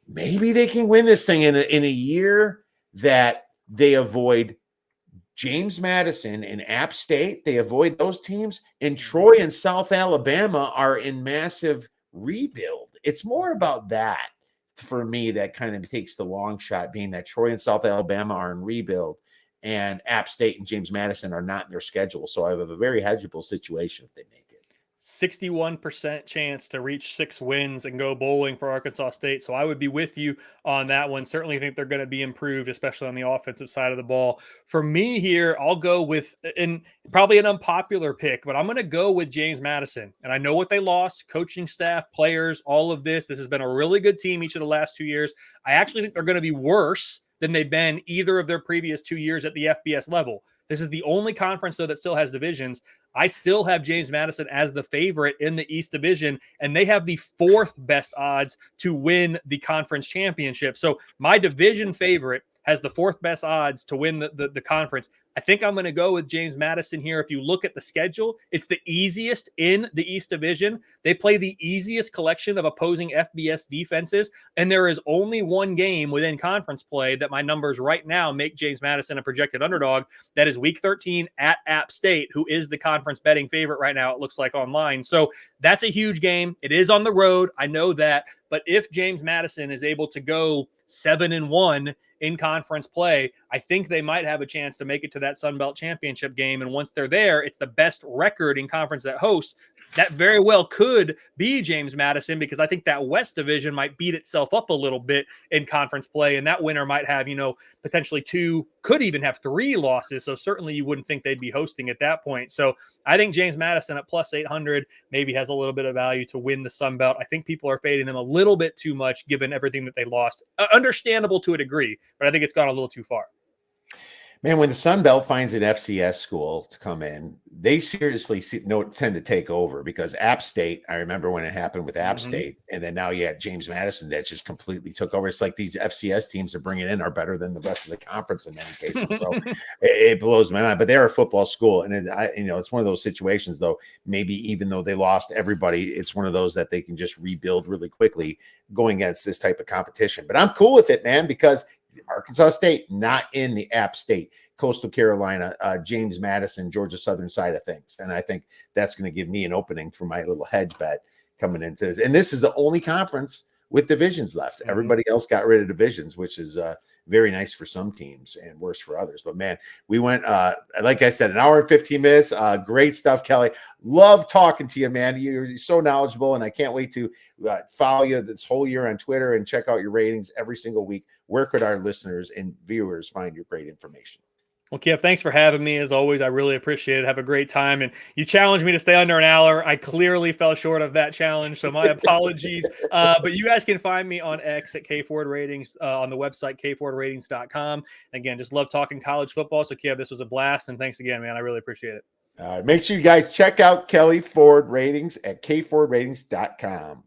Maybe they can win this thing in a year that they avoid James Madison and App State. They avoid those teams. And Troy and South Alabama are in massive rebuild. It's more about that for me that kind of takes the long shot, being that Troy and South Alabama are in rebuild and App State and James Madison are not in their schedule. So I have a very hedgeable situation if they make it. 61% chance to reach 6 wins and go bowling for Arkansas State. So I would be with you on that one. Certainly think they're going to be improved, especially on the offensive side of the ball. For me here, I'll go with, and probably an unpopular pick, but I'm going to go with James Madison. And I know what they lost, coaching staff, players, all of this. This has been a really good team each of the last 2 years. I actually think they're going to be worse than they've been either of their previous 2 years at the FBS level. This is the only conference, though, that still has divisions. I still have James Madison as the favorite in the East Division, and they have the 4th best odds to win the conference championship. So my division favorite has the fourth best odds to win the conference. I think I'm going to go with James Madison here. If you look at the schedule, it's the easiest in the East Division. They play the easiest collection of opposing FBS defenses, and there is only one game within conference play that my numbers right now make James Madison a projected underdog. That is Week 13 at App State, who is the conference betting favorite right now, it looks like online. So that's a huge game. It is on the road. I know that. But if James Madison is able to go 7-1 in conference play, I think they might have a chance to make it to that Sun Belt Championship game. And once they're there, it's the best record in conference that hosts. That very well could be James Madison, because I think that West Division might beat itself up a little bit in conference play. And that winner might have, potentially 2, could even have 3 losses. So certainly you wouldn't think they'd be hosting at that point. So I think James Madison at plus 800 maybe has a little bit of value to win the Sun Belt. I think people are fading them a little bit too much given everything that they lost. Understandable to a degree, but I think it's gone a little too far. Man, when the Sun Belt finds an FCS school to come in, they seriously tend to take over, because App State, I remember when it happened with App State, and then now you had James Madison that just completely took over. It's like these FCS teams they're bringing in are better than the rest of the conference in many cases. So it blows my mind. But they're a football school, and it's one of those situations, though, maybe even though they lost everybody, it's one of those that they can just rebuild really quickly going against this type of competition. But I'm cool with it, man, because Arkansas State, not in the App State, Coastal Carolina, James Madison, Georgia Southern side of things. And I think that's going to give me an opening for my little hedge bet coming into this. And this is the only conference with divisions left. Everybody else got rid of divisions, which is very nice for some teams and worse for others. But man, we went, like I said, 1 hour and 15 minutes. Great stuff, Kelley. Love talking to you, man. You're so knowledgeable, and I can't wait to follow you this whole year on Twitter and check out your ratings every single week. Where could our listeners and viewers find your great information? Well, Kev, thanks for having me. As always, I really appreciate it. Have a great time. And you challenged me to stay under an hour. I clearly fell short of that challenge, so my apologies. But you guys can find me on X at K-Ford Ratings, on the website, kfordratings.com. Again, just love talking college football. So, Kev, this was a blast. And thanks again, man. I really appreciate it. Make sure you guys check out Kelley Ford Ratings at kfordratings.com.